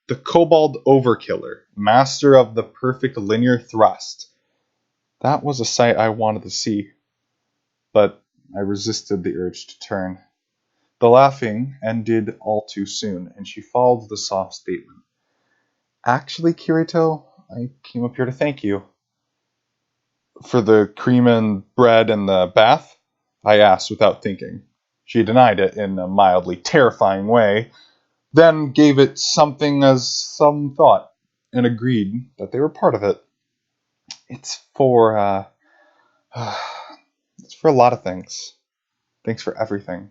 Speaker 1: the Kobold Overkiller, master of the perfect linear thrust. That was a sight I wanted to see, but I resisted the urge to turn. The laughing ended all too soon, and she followed the soft statement. Actually, Kirito, I came up here to thank you. For the cream and bread and the bath? I asked without thinking. She denied it in a mildly terrifying way, then gave it something as some thought, and agreed that they were part of it. It's for, it's for a lot of things. Thanks for everything.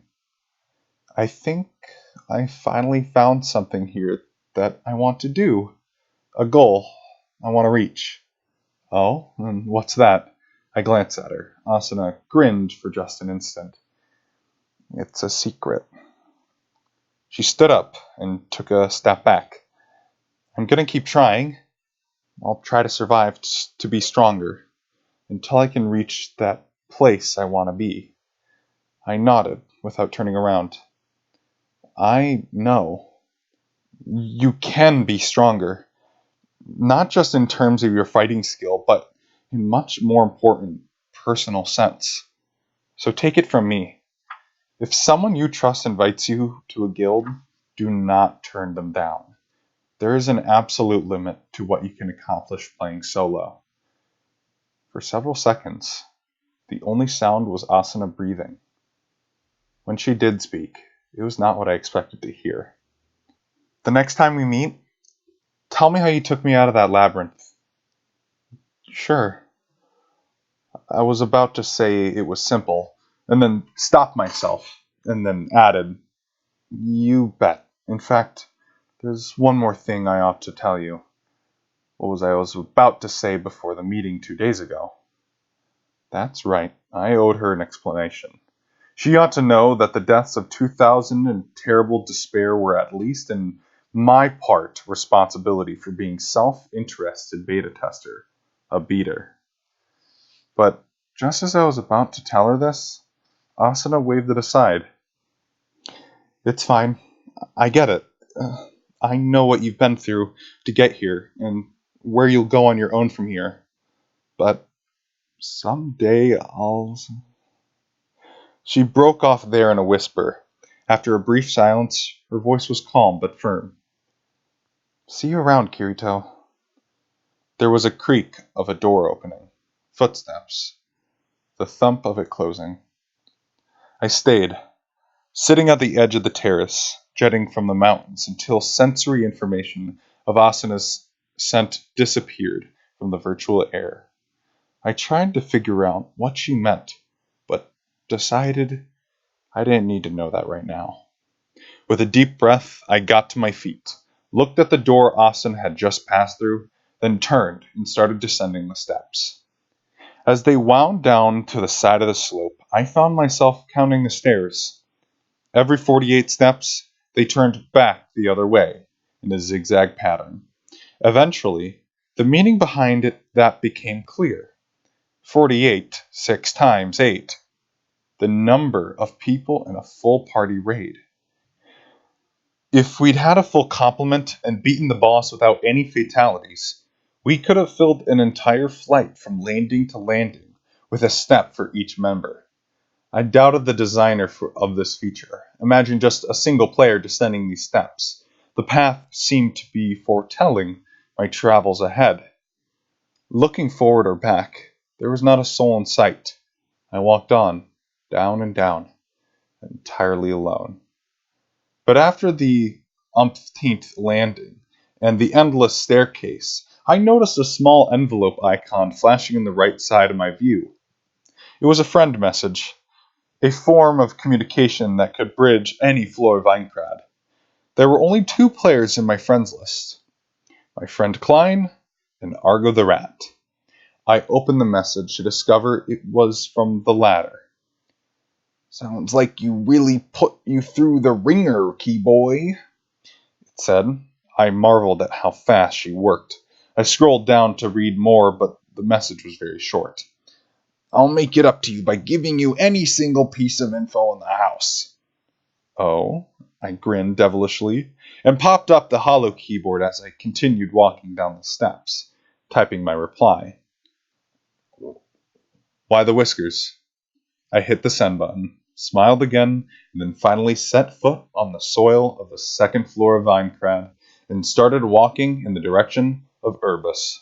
Speaker 1: I think I finally found something here that I want to do. A goal I want to reach. Oh, and what's that? I glanced at her. Asuna grinned for just an instant. It's a secret. She stood up and took a step back. I'm gonna keep trying. I'll try to survive to be stronger until I can reach that place I want to be. I nodded without turning around. I know. You can be stronger. Not just in terms of your fighting skill, but in much more important personal sense. So take it from me. If someone you trust invites you to a guild, do not turn them down. There is an absolute limit to what you can accomplish playing solo. For several seconds, the only sound was Asuna breathing. When she did speak, it was not what I expected to hear. The next time we meet, tell me how you took me out of that labyrinth. Sure. I was about to say it was simple, and then stopped myself, and then added, You bet. In fact, there's one more thing I ought to tell you. What was I was about to say before the meeting 2 days ago? That's right, I owed her an explanation. She ought to know that the deaths of 2,000 in terrible despair were at least in my part responsibility for being self-interested beta tester, a beater. But just as I was about to tell her this, Asuna waved it aside. It's fine. I get it. I know what you've been through to get here, and where you'll go on your own from here. But someday I'll... She broke off there in a whisper. After a brief silence, her voice was calm but firm. See you around, Kirito. There was a creak of a door opening. Footsteps. The thump of it closing. I stayed, sitting at the edge of the terrace, jetting from the mountains until sensory information of Asuna's scent disappeared from the virtual air. I tried to figure out what she meant, but decided I didn't need to know that right now. With a deep breath, I got to my feet, looked at the door Asuna had just passed through, then turned and started descending the steps. As they wound down to the side of the slope, I found myself counting the stairs. Every 48 steps, they turned back the other way in a zigzag pattern. Eventually, the meaning behind it that became clear. 48, 6 times 8. The number of people in a full party raid. If we'd had a full complement and beaten the boss without any fatalities, we could have filled an entire flight from landing to landing with a step for each member. I doubted the designer of this feature. Imagine just a single player descending these steps. The path seemed to be foretelling my travels ahead. Looking forward or back, there was not a soul in sight. I walked on, down and down, entirely alone. But after the umpteenth landing and the endless staircase, I noticed a small envelope icon flashing in the right side of my view. It was a friend message, a form of communication that could bridge any floor of Aincrad. There were only 2 players in my friends list, my friend Klein and Argo the Rat. I opened the message to discover it was from the latter. Sounds like you really put you through the ringer, key boy, it said. I marveled at how fast she worked. I scrolled down to read more, but the message was very short. I'll make it up to you by giving you any single piece of info in the house. Oh? I grinned devilishly, and popped up the hollow keyboard as I continued walking down the steps, typing my reply. Why the whiskers? I hit the send button, smiled again, and then finally set foot on the soil of the second floor of Aincrad and started walking in the direction of Urbis.